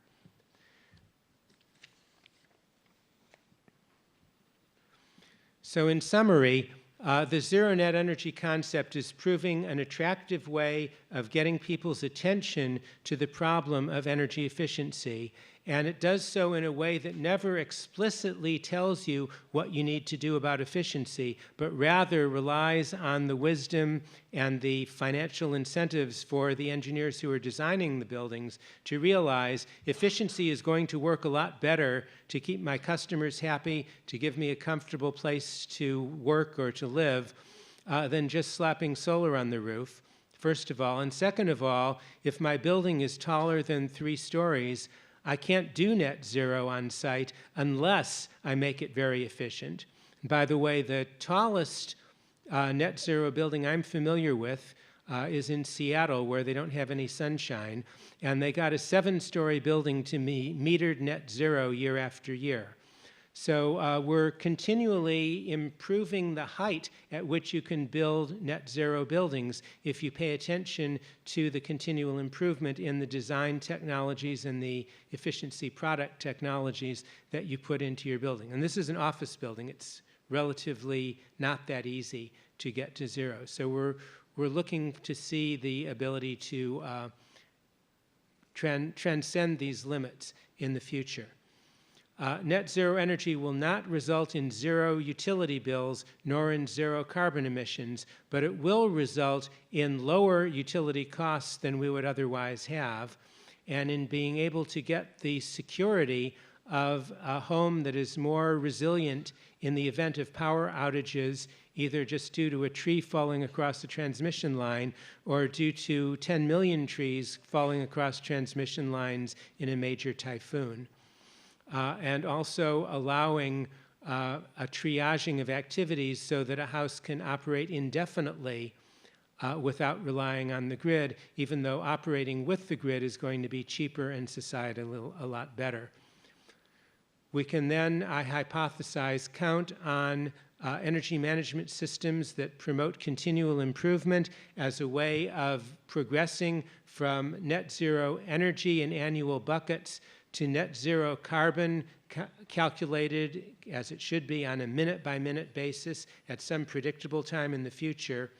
E: So in summary, the zero net energy concept is proving an attractive way of getting people's attention to the problem of energy efficiency, and it does so in a way that never explicitly tells you what you need to do about efficiency, but rather relies on the wisdom and the financial incentives for the engineers who are designing the buildings to realize efficiency is going to work a lot better to keep my customers happy, to give me a comfortable place to work or to live, than just slapping solar on the roof, first of all. And second of all, if my building is taller than 3 stories, I can't do net zero on site unless I make it very efficient. And by the way, the tallest net zero building I'm familiar with is in Seattle, where they don't have any sunshine, and they got a 7-story building to me metered net zero year after year. So we're continually improving the height at which you can build net zero buildings if you pay attention to the continual improvement in the design technologies and the efficiency product technologies that you put into your building. And this is an office building. It's relatively not that easy to get to zero. So we're looking to see the ability to transcend these limits in the future. Net zero energy will not result in zero utility bills nor in zero carbon emissions, but it will result in lower utility costs than we would otherwise have, and in being able to get the security of a home that is more resilient in the event of power outages, either just due to a tree falling across the transmission line or due to 10 million trees falling across transmission lines in a major typhoon. And also allowing a triaging of activities so that a house can operate indefinitely without relying on the grid, even though operating with the grid is going to be cheaper and societally a lot better. We can then, I hypothesize, count on energy management systems that promote continual improvement as a way of progressing from net zero energy in annual buckets to net zero carbon calculated as it should be on a minute-by-minute basis at some predictable time in the future,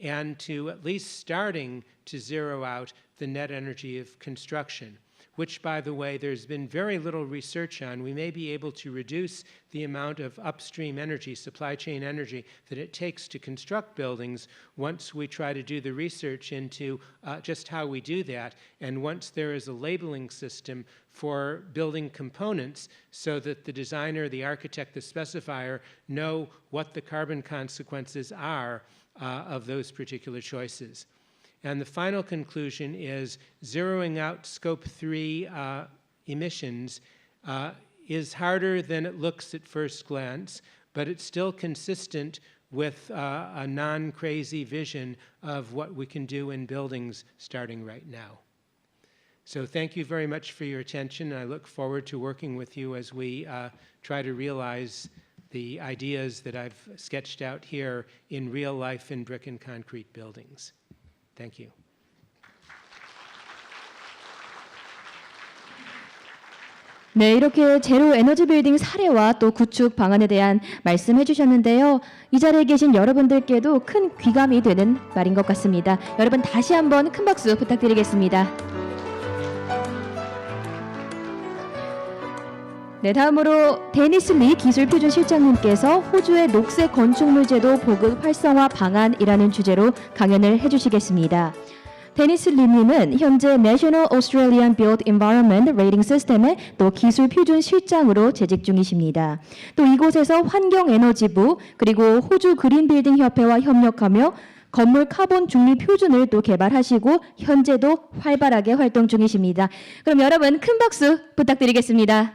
E: and to at least starting to zero out the net energy of construction, which, by the way, there's been very little research on. We may be able to reduce the amount of upstream energy, supply chain energy, that it takes to construct buildings once we try to do the research into just how we do that, and once there is a labeling system for building components so that the designer, the architect, the specifier know what the carbon consequences are of those particular choices. And the final conclusion is zeroing out Scope 3 emissions is harder than it looks at first glance, but it's still consistent with a non-crazy vision of what we can do in buildings starting right now. So thank you very much for your attention, and I look forward to working with you as we try to realize the ideas that I've sketched out here in real life in brick and concrete buildings. Thank you.
A: 네, 이렇게 제로 에너지 빌딩 사례와 또 구축 방안에 대한 말씀해 주셨는데요. 이 자리에 계신 여러분들께도 큰 귀감이 되는 말인 것 같습니다. 여러분 다시 한번 큰 박수 부탁드리겠습니다. 네, 다음으로 데니스 리 기술표준실장님께서 호주의 녹색건축물제도 보급활성화 방안이라는 주제로 강연을 해주시겠습니다. 데니스 림님은 현재 National Australian Built Environment Rating System의 또 기술표준실장으로 재직 중이십니다. 또 이곳에서 환경에너지부 그리고 호주 그린빌딩 협회와 협력하며 건물 카본 중립 표준을 또 개발하시고 현재도 활발하게 활동 중이십니다. 그럼 여러분 큰 박수 부탁드리겠습니다.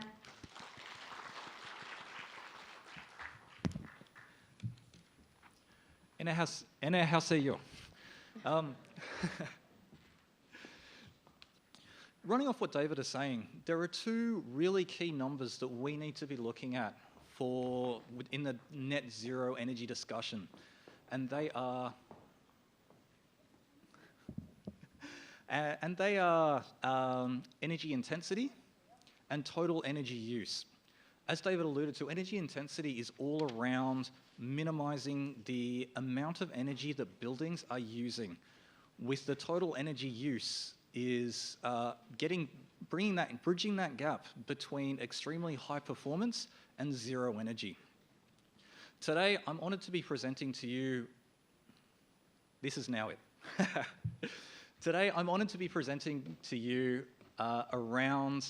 F: 안녕하세요. Running off what David is saying, there are two really key numbers that we need to be looking at in the net zero energy discussion, and they are energy intensity and total energy use. As David alluded to, energy intensity is all around minimizing the amount of energy that buildings are using, with the total energy use is bridging that gap between extremely high performance and zero energy. Today, I'm honored to be presenting to you, this is now it. Today, I'm honored to be presenting to you around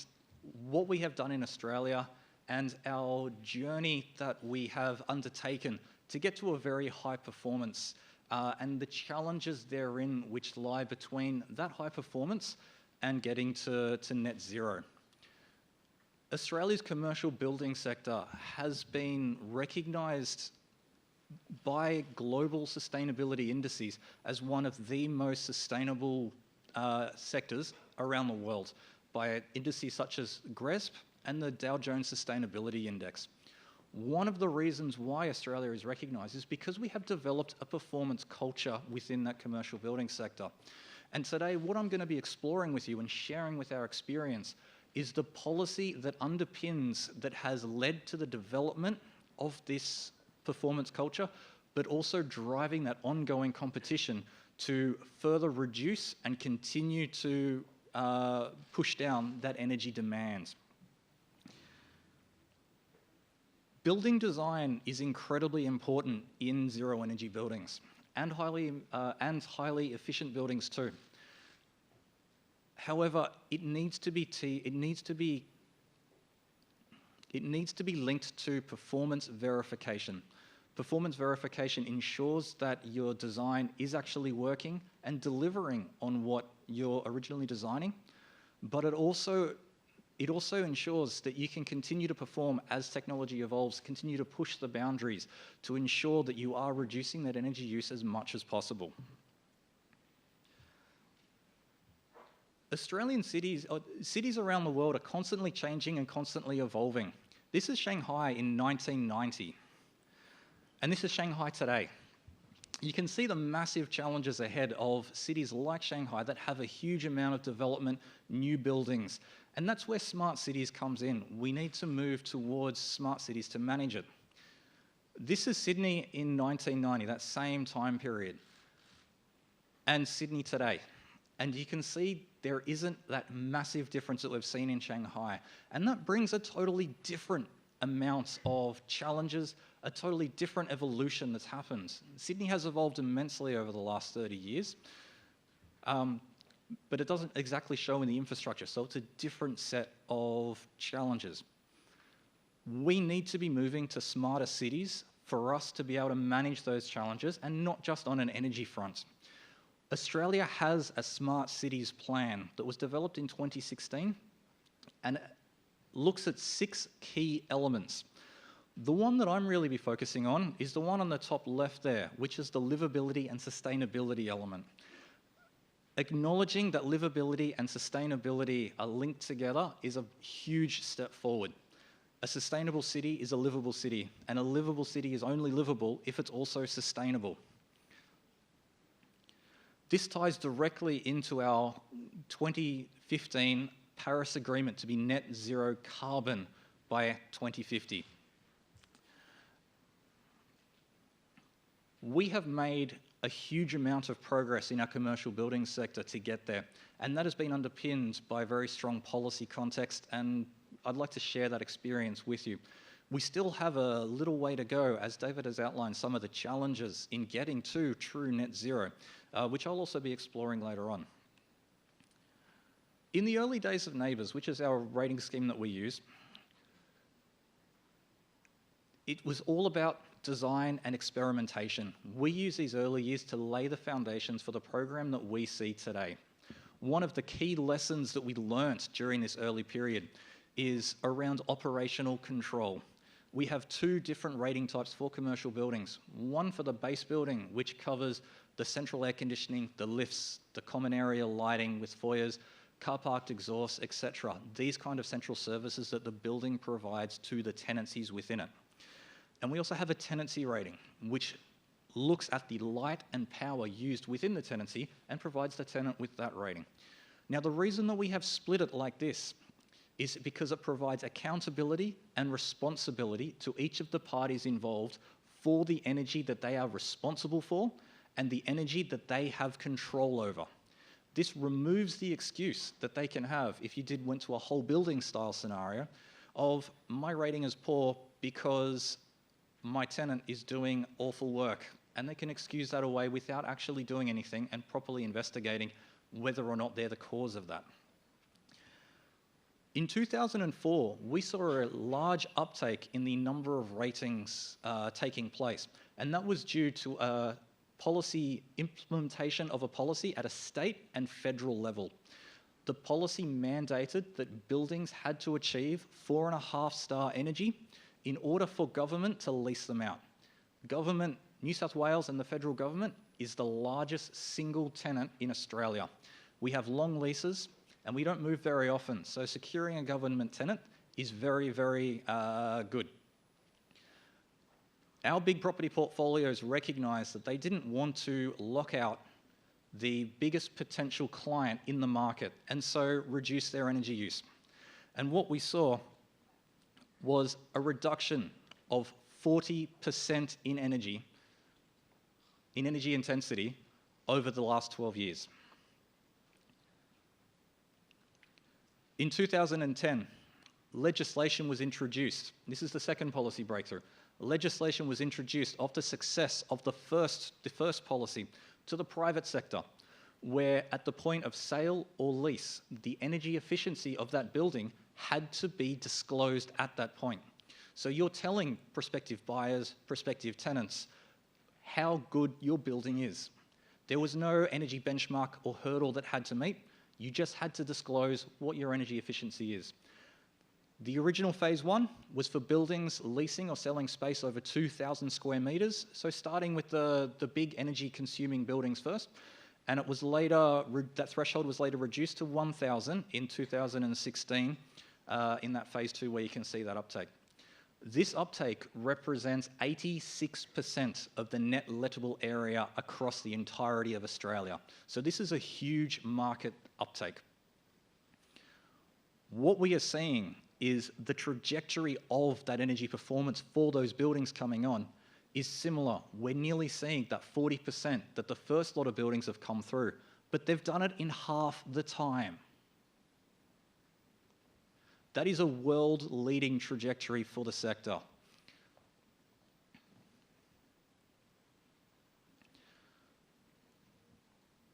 F: what we have done in Australia and our journey that we have undertaken to get to a very high performance and the challenges therein which lie between that high performance and getting to net zero. Australia's commercial building sector has been recognised by global sustainability indices as one of the most sustainable sectors around the world by indices such as GRESB and the Dow Jones Sustainability Index. One of the reasons why Australia is recognised is because we have developed a performance culture within that commercial building sector. And today, what I'm going to be exploring with you and sharing with our experience is the policy that underpins, that has led to the development of this performance culture, but also driving that ongoing competition to further reduce and continue to push down that energy demand. Building design is incredibly important in zero energy buildings and highly efficient buildings too. However, it needs to be linked to performance verification. Performance verification ensures that your design is actually working and delivering on what you're originally designing, but it also ensures that you can continue to perform as technology evolves, continue to push the boundaries to ensure that you are reducing that energy use as much as possible. Australian cities around the world are constantly changing and constantly evolving. This is Shanghai in 1990, and this is Shanghai today. You can see the massive challenges ahead of cities like Shanghai that have a huge amount of development, new buildings, and that's where smart cities comes in. We need to move towards smart cities to manage it. This is Sydney in 1990, that same time period, and Sydney today. And you can see there isn't that massive difference that we've seen in Shanghai. And that brings a totally different amount of challenges, a totally different evolution that's happened. Sydney has evolved immensely over the last 30 years, but it doesn't exactly show in the infrastructure, so it's a different set of challenges. We need to be moving to smarter cities for us to be able to manage those challenges, and not just on an energy front. Australia has a smart cities plan that was developed in 2016 and looks at 6 key elements. The one that I'm really be focusing on is the one on the top left there, which is the livability and sustainability element. Acknowledging that livability and sustainability are linked together is a huge step forward. A sustainable city is a livable city, and a livable city is only livable if it's also sustainable. This ties directly into our 2015 Paris Agreement to be net zero carbon by 2050. We have made a huge amount of progress in our commercial building sector to get there, and that has been underpinned by a very strong policy context, and I'd like to share that experience with you. We still have a little way to go, as David has outlined some of the challenges in getting to true net zero, which I'll also be exploring later on. In the early days of NABERS, which is our rating scheme that we use, it was all about design and experimentation. We use these early years to lay the foundations for the program that we see today. One of the key lessons that we learnt during this early period is around operational control. We have two different rating types for commercial buildings. One for the base building, which covers the central air conditioning, the lifts, the common area lighting with foyers, car parked exhausts, etc. These kind of central services that the building provides to the tenancies within it. And we also have a tenancy rating, which looks at the light and power used within the tenancy and provides the tenant with that rating. Now, the reason that we have split it like this is because it provides accountability and responsibility to each of the parties involved for the energy that they are responsible for and the energy that they have control over. This removes the excuse that they can have if you went to a whole building style scenario of my rating is poor because my tenant is doing awful work, and they can excuse that away without actually doing anything and properly investigating whether or not they're the cause of that. In 2004, we saw a large uptake in the number of ratings taking place, and that was due to a policy implementation of a policy at a state and federal level. The policy mandated that buildings had to achieve 4.5-star energy in order for government to lease them out. Government, New South Wales and the federal government is the largest single tenant in Australia. We have long leases and we don't move very often, so securing a government tenant is very, very good. Our big property portfolios recognise that they didn't want to lock out the biggest potential client in the market and so reduce their energy use. And what we saw was a reduction of 40% in energy intensity over the last 12 years. In 2010, legislation was introduced. This is the second policy breakthrough. Legislation was introduced of the success of the first policy to the private sector, where at the point of sale or lease, the energy efficiency of that building had to be disclosed at that point. So you're telling prospective buyers, prospective tenants, how good your building is. There was no energy benchmark or hurdle that had to meet. You just had to disclose what your energy efficiency is. The original phase one was for buildings leasing or selling space over 2,000 square meters. So starting with the big energy consuming buildings first. And it was later, that threshold was later reduced to 1,000 in 2016 in that phase two where you can see that uptake. This uptake represents 86% of the net lettable area across the entirety of Australia. So this is a huge market uptake. What we are seeing is the trajectory of that energy performance for those buildings coming on is similar. We're nearly seeing that 40% that the first lot of buildings have come through, but they've done it in half the time. That is a world-leading trajectory for the sector.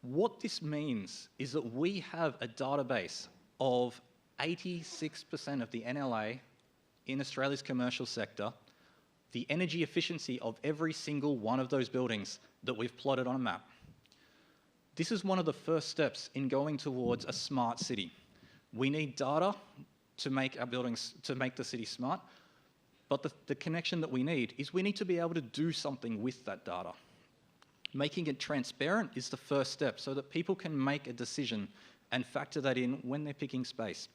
F: What this means is that we have a database of 86% of the NLA in Australia's commercial sector, the energy efficiency of every single one of those buildings that we've plotted on a map. This is one of the first steps in going towards a smart city. We need data to make our buildings, to make the city smart, but the connection that we need is we need to be able to do something with that data. Making it transparent is the first step so that people can make a decision and factor that in when they're picking space.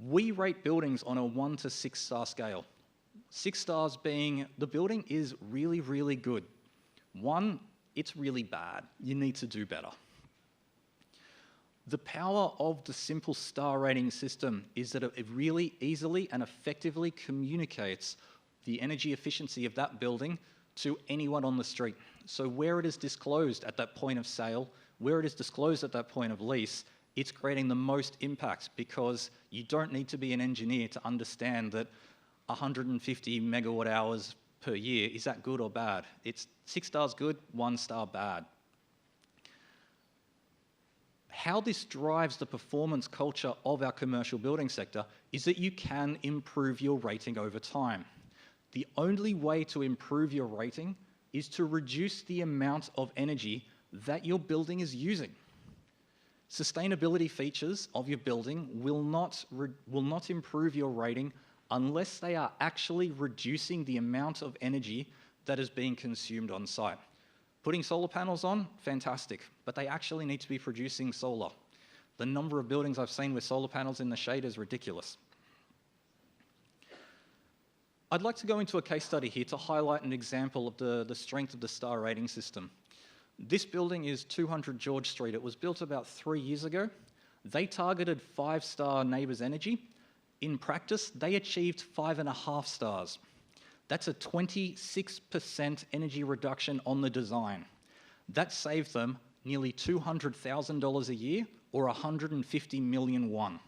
F: We rate buildings on a 1 to 6 star scale. 6 stars being the building is really, really good. 1, it's really bad. You need to do better. The power of the simple star rating system is that it really easily and effectively communicates the energy efficiency of that building to anyone on the street. So where it is disclosed at that point of sale, where it is disclosed at that point of lease, it's creating the most impact because you don't need to be an engineer to understand that 150 megawatt hours per year, is that good or bad? It's 6 stars good, 1 star bad. How this drives the performance culture of our commercial building sector is that you can improve your rating over time. The only way to improve your rating is to reduce the amount of energy that your building is using. Sustainability features of your building will not improve your rating unless they are actually reducing the amount of energy that is being consumed on site. Putting solar panels on, fantastic, but they actually need to be producing solar. The number of buildings I've seen with solar panels in the shade is ridiculous. I'd like to go into a case study here to highlight an example of the strength of the star rating system. This building is 200 George Street. It was built about 3 years ago. They targeted 5-star NABERS energy. In practice, they achieved 5.5 stars. That's a 26% energy reduction on the design. That saved them nearly $200,000 a year, or 150 million won.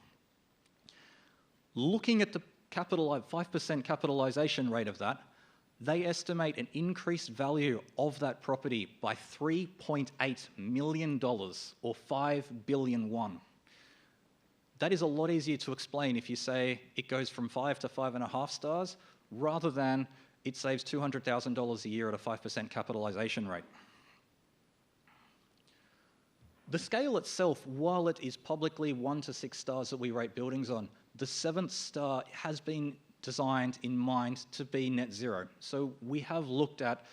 F: Looking at the 5% capitalization rate of that, they estimate an increased value of that property by $3.8 million, or 5 billion won. That is a lot easier to explain if you say it goes from 5 to 5.5 stars, rather than it saves $200,000 a year at a 5% capitalization rate. The scale itself, while it is publicly 1 to 6 stars that we rate buildings on, the 7th star has been designed in mind to be net zero. So we have looked at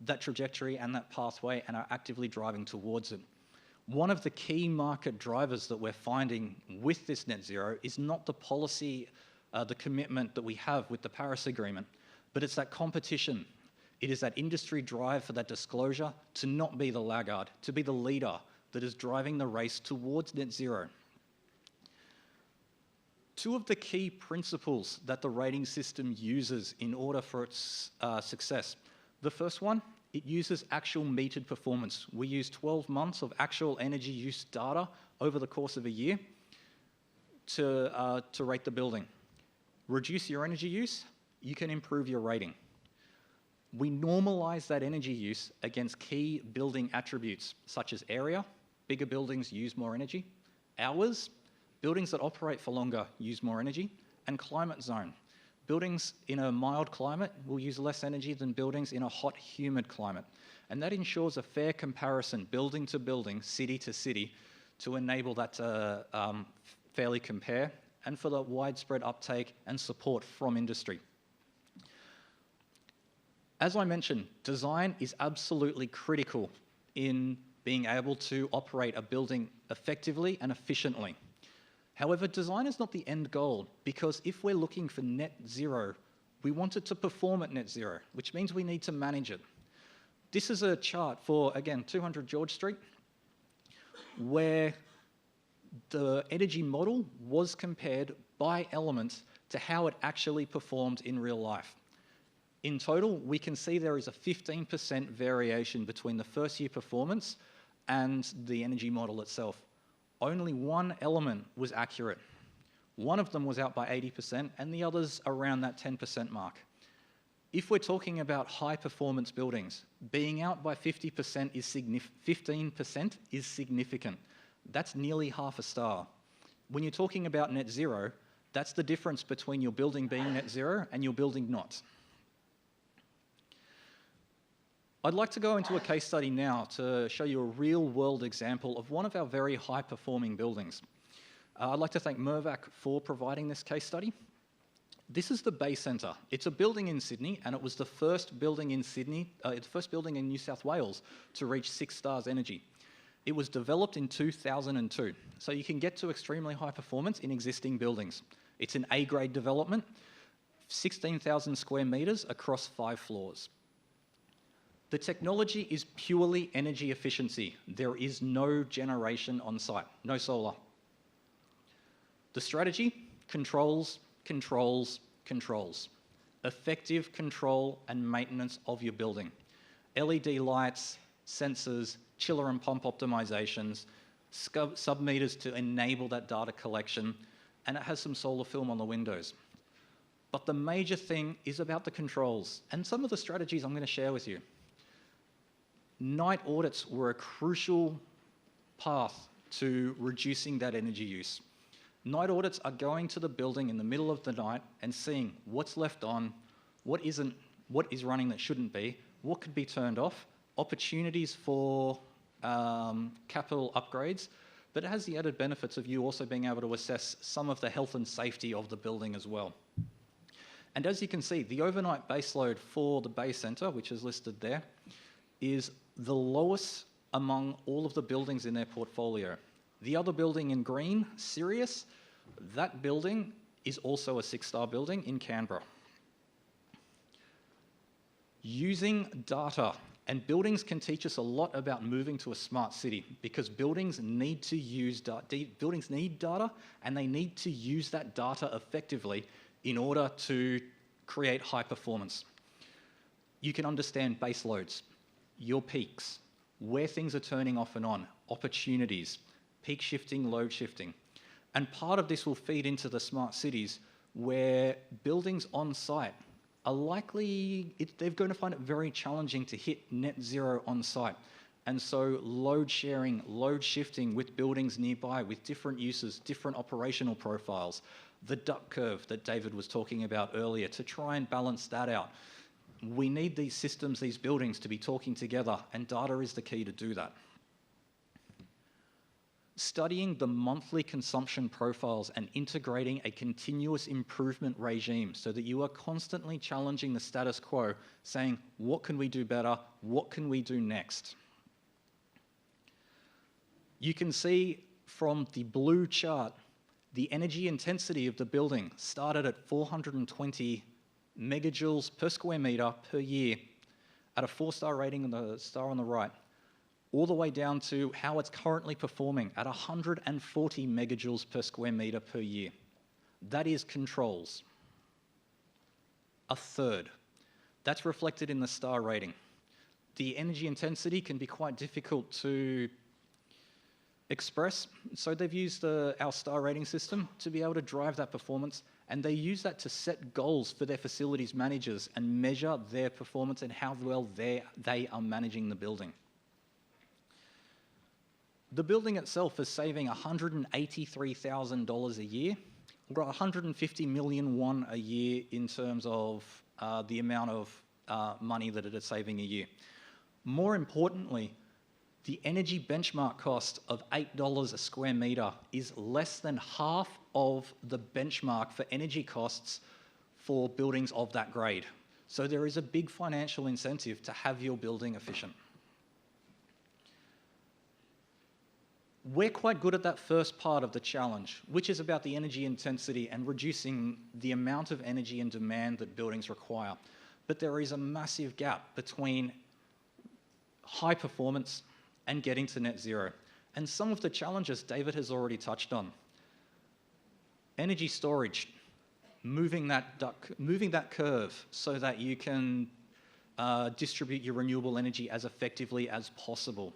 F: that trajectory and that pathway and are actively driving towards it. One of the key market drivers that we're finding with this net zero is not the policy, the commitment that we have with the Paris Agreement, but it's that competition. It is that industry drive for that disclosure to not be the laggard, to be the leader that is driving the race towards net zero. Two of the key principles that the rating system uses in order for its success. The first one, it uses actual metered performance. We use 12 months of actual energy use data over the course of a year to rate the building. Reduce your energy use, you can improve your rating. We normalize that energy use against key building attributes such as area, bigger buildings use more energy, hours, buildings that operate for longer use more energy, and climate zone. Buildings in a mild climate will use less energy than buildings in a hot, humid climate. And that ensures a fair comparison, building to building, city to city, to enable that to fairly compare and for the widespread uptake and support from industry. As I mentioned, design is absolutely critical in being able to operate a building effectively and efficiently. However, design is not the end goal, because if we're looking for net zero, we want it to perform at net zero, which means we need to manage it. This is a chart for, again, 200 George Street, where the energy model was compared by elements to how it actually performed in real life. In total, we can see there is a 15% variation between the first year performance and the energy model itself. Only one element was accurate. One of them was out by 80% and the others around that 10% mark. If we're talking about high performance buildings, being out by 15% is significant. That's nearly half a star. When you're talking about net zero, that's the difference between your building being net zero and your building not. I'd like to go into a case study now to show you a real-world example of one of our very high-performing buildings. I'd like to thank Mirvac for providing this case study. This is the Bay Centre. It's a building in Sydney, and it was the first building in Sydney, the first building in New South Wales to reach 6 stars energy. It was developed in 2002, so you can get to extremely high performance in existing buildings. It's an A-grade development, 16,000 square metres across 5 floors. The technology is purely energy efficiency. There is no generation on site, no solar. The strategy, controls, controls, controls. Effective control and maintenance of your building. LED lights, sensors, chiller and pump optimizations, sub-meters to enable that data collection, and it has some solar film on the windows. But the major thing is about the controls and some of the strategies I'm going to share with you. Night audits were a crucial path to reducing that energy use. Night audits are going to the building in the middle of the night and seeing what's left on, what isn't, what is running that shouldn't be, what could be turned off, opportunities for capital upgrades, but it has the added benefits of you also being able to assess some of the health and safety of the building as well. And as you can see, the overnight baseload for the Bay Centre, which is listed there, is the lowest among all of the buildings in their portfolio. The other building in green, Sirius, that building is also a 6-star building in Canberra. Using data, and buildings can teach us a lot about moving to a smart city because buildings need to use buildings need data, and they need to use that data effectively in order to create high performance. You can understand base loads, your peaks, where things are turning off and on, opportunities, peak shifting, load shifting. And part of this will feed into the smart cities where buildings on site are likely, they're going to find it very challenging to hit net zero on site. And so load sharing, load shifting with buildings nearby with different uses, different operational profiles, the duck curve that David was talking about earlier to try and balance that out. We need these systems, these buildings to be talking together, and data is the key to do that. Studying the monthly consumption profiles and integrating a continuous improvement regime so that you are constantly challenging the status quo, saying, what can we do better? What can we do next? You can see from the blue chart, the energy intensity of the building started at 420 megajoules per square meter per year at a 4-star rating on the star on the right, all the way down to how it's currently performing at 140 megajoules per square meter per year. That is controls. A third. That's reflected in the star rating. The energy intensity can be quite difficult to express, so they've used our star rating system to be able to drive that performance, and they use that to set goals for their facilities managers and measure their performance and how well they are managing the building. The building itself is saving $183,000 a year, or 150 million won a year in terms of the amount of money that it is saving a year. More importantly, the energy benchmark cost of $8 a square metre is less than half of the benchmark for energy costs for buildings of that grade. So there is a big financial incentive to have your building efficient. We're quite good at that first part of the challenge, which is about the energy intensity and reducing the amount of energy and demand that buildings require. But there is a massive gap between high performance and getting to net zero. And some of the challenges David has already touched on. Energy storage, moving that curve so that you can distribute your renewable energy as effectively as possible.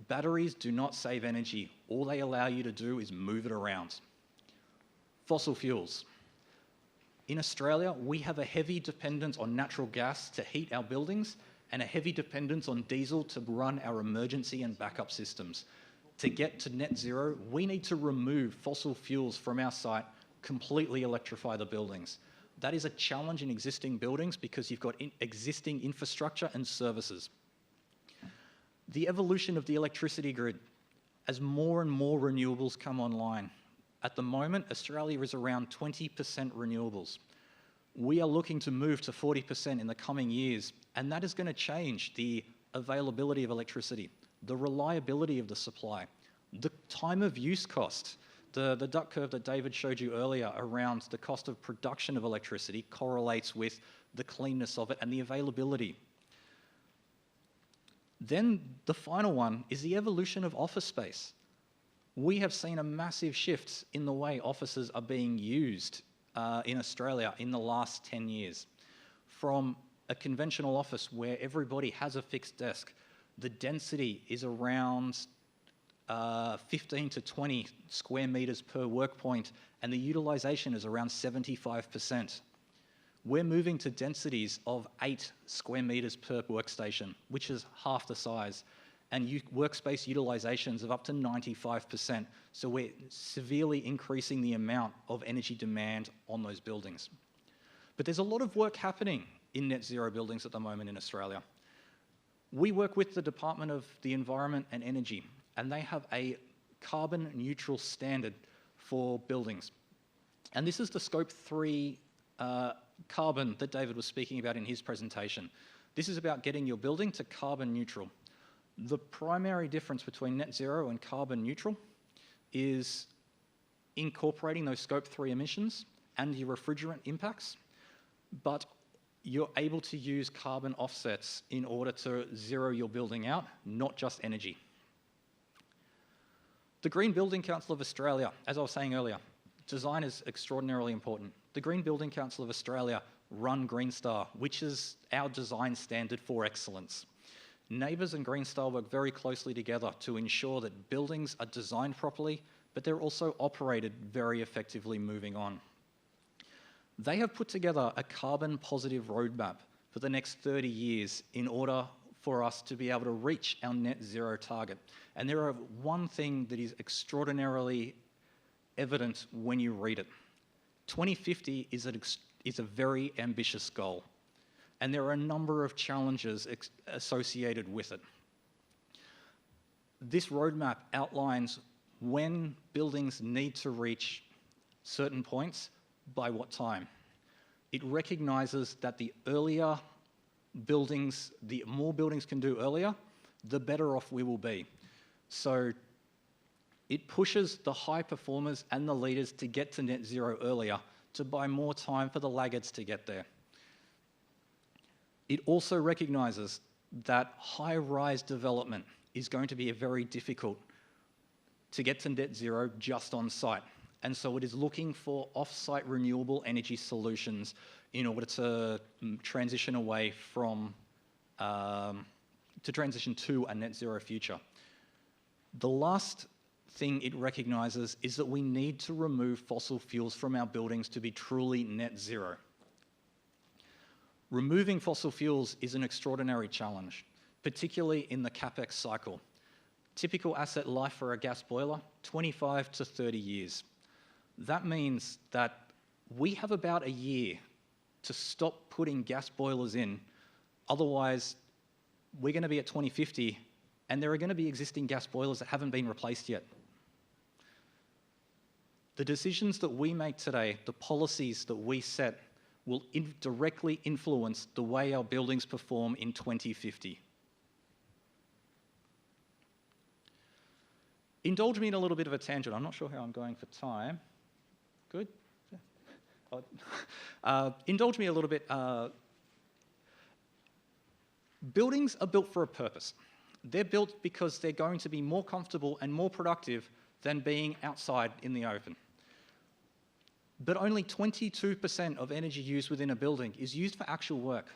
F: Batteries do not save energy. All they allow you to do is move it around. Fossil fuels. In Australia, we have a heavy dependence on natural gas to heat our buildings and a heavy dependence on diesel to run our emergency and backup systems. To get to net zero, we need to remove fossil fuels from our site, completely electrify the buildings. That is a challenge in existing buildings because you've got existing infrastructure and services. The evolution of the electricity grid, as more and more renewables come online. At the moment, Australia is around 20% renewables. We are looking to move to 40% in the coming years, and that is going to change the availability of electricity, the reliability of the supply, the time of use cost. The duck curve that David showed you earlier around the cost of production of electricity correlates with the cleanness of it and the availability. Then the final one is the evolution of office space. We have seen a massive shift in the way offices are being used in Australia in the last 10 years. From a conventional office where everybody has a fixed desk, the density is around 15 to 20 square meters per work point, and the utilization is around 75%. We're moving to densities of 8 square meters per workstation, which is half the size. and workspace utilizations of up to 95%. So we're severely increasing the amount of energy demand on those buildings. But there's a lot of work happening in net zero buildings at the moment in Australia. We work with the Department of the Environment and Energy, and they have a carbon neutral standard for buildings. And this is the Scope 3 carbon that David was speaking about in his presentation. This is about getting your building to carbon neutral. The primary difference between net zero and carbon neutral is incorporating those Scope 3 emissions and your refrigerant impacts, but you're able to use carbon offsets in order to zero your building out, not just energy. The Green Building Council of Australia, as I was saying earlier, design is extraordinarily important. The Green Building Council of Australia run Green Star, which is our design standard for excellence. NABERS and Green Star work very closely together to ensure that buildings are designed properly, but they're also operated very effectively moving on. They have put together a carbon positive roadmap for the next 30 years in order for us to be able to reach our net zero target. And there are one thing that is extraordinarily evident when you read it. 2050 is a very ambitious goal, and there are a number of challenges associated with it. This roadmap outlines when buildings need to reach certain points, by what time. It recognises that the earlier buildings, the more buildings can do earlier, the better off we will be. So it pushes the high performers and the leaders to get to net zero earlier, to buy more time for the laggards to get there. It also recognises that high-rise development is going to be very difficult to get to net zero just on site. And so it is looking for off-site renewable energy solutions in order to transition away from, to transition to a net zero future. The last thing it recognises is that we need to remove fossil fuels from our buildings to be truly net zero. Removing fossil fuels is an extraordinary challenge, particularly in the CapEx cycle. Typical asset life for a gas boiler, 25 to 30 years. That means that we have about a year to stop putting gas boilers in. Otherwise, we're going to be at 2050, and there are going to be existing gas boilers that haven't been replaced yet. The decisions that we make today, the policies that we set, will directly influence the way our buildings perform in 2050. Indulge me in a little bit of a tangent. I'm not sure how I'm going for time. Good? Indulge me a little bit. Buildings are built for a purpose. They're built because they're going to be more comfortable and more productive than being outside in the open. But only 22% of energy used within a building is used for actual work.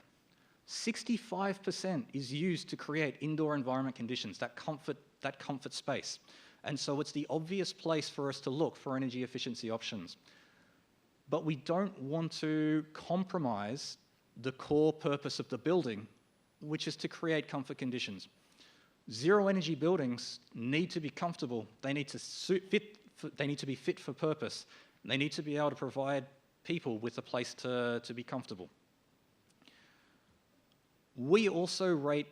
F: 65% is used to create indoor environment conditions, that comfort space. And so it's the obvious place for us to look for energy efficiency options. But we don't want to compromise the core purpose of the building, which is to create comfort conditions. Zero energy buildings need to be comfortable. They need to be fit for purpose. They need to be able to provide people with a place to be comfortable. We also rate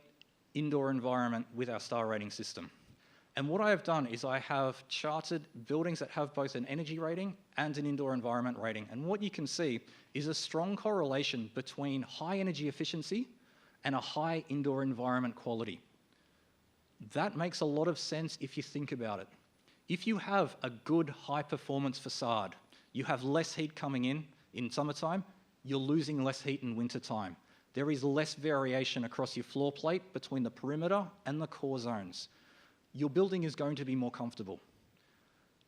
F: indoor environment with our star rating system. And what I have done is I have charted buildings that have both an energy rating and an indoor environment rating. And what you can see is a strong correlation between high energy efficiency and a high indoor environment quality. That makes a lot of sense if you think about it. If you have a good high-performance facade, you have less heat coming in summertime, you're losing less heat in wintertime. There is less variation across your floor plate between the perimeter and the core zones. Your building is going to be more comfortable.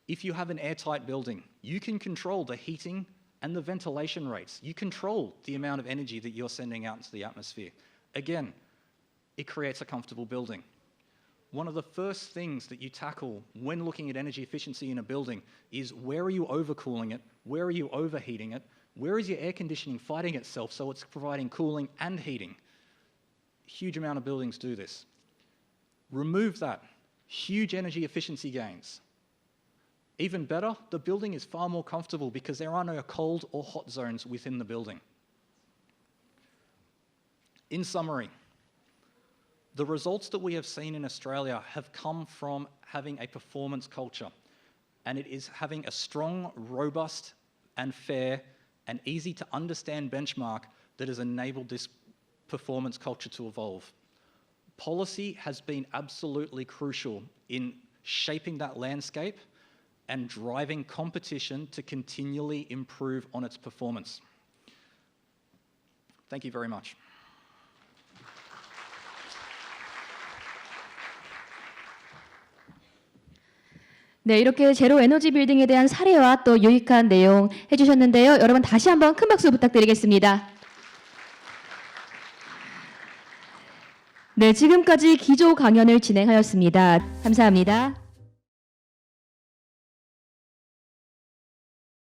F: If you have an airtight building, you can control the heating and the ventilation rates. You control the amount of energy that you're sending out into the atmosphere. Again, it creates a comfortable building. One of the first things that you tackle when looking at energy efficiency in a building is where are you overcooling it? Where are you overheating it? Where is your air conditioning fighting itself so it's providing cooling and heating? Huge amount of buildings do this. Remove that. Huge energy efficiency gains. Even better, the building is far more comfortable because there are no cold or hot zones within the building. In summary, the results that we have seen in Australia have come from having a performance culture, and it is having a strong, robust, and fair, and easy to understand benchmark that has enabled this performance culture to evolve. Policy has been absolutely crucial in shaping that landscape and driving competition to continually improve on its performance. Thank you very much.
A: 네, 이렇게 제로 에너지 빌딩에 대한 사례와 또 유익한 내용 해주셨는데요. 여러분 다시 한번 큰 박수 부탁드리겠습니다. 네, 지금까지 기조 강연을 진행하였습니다. 감사합니다.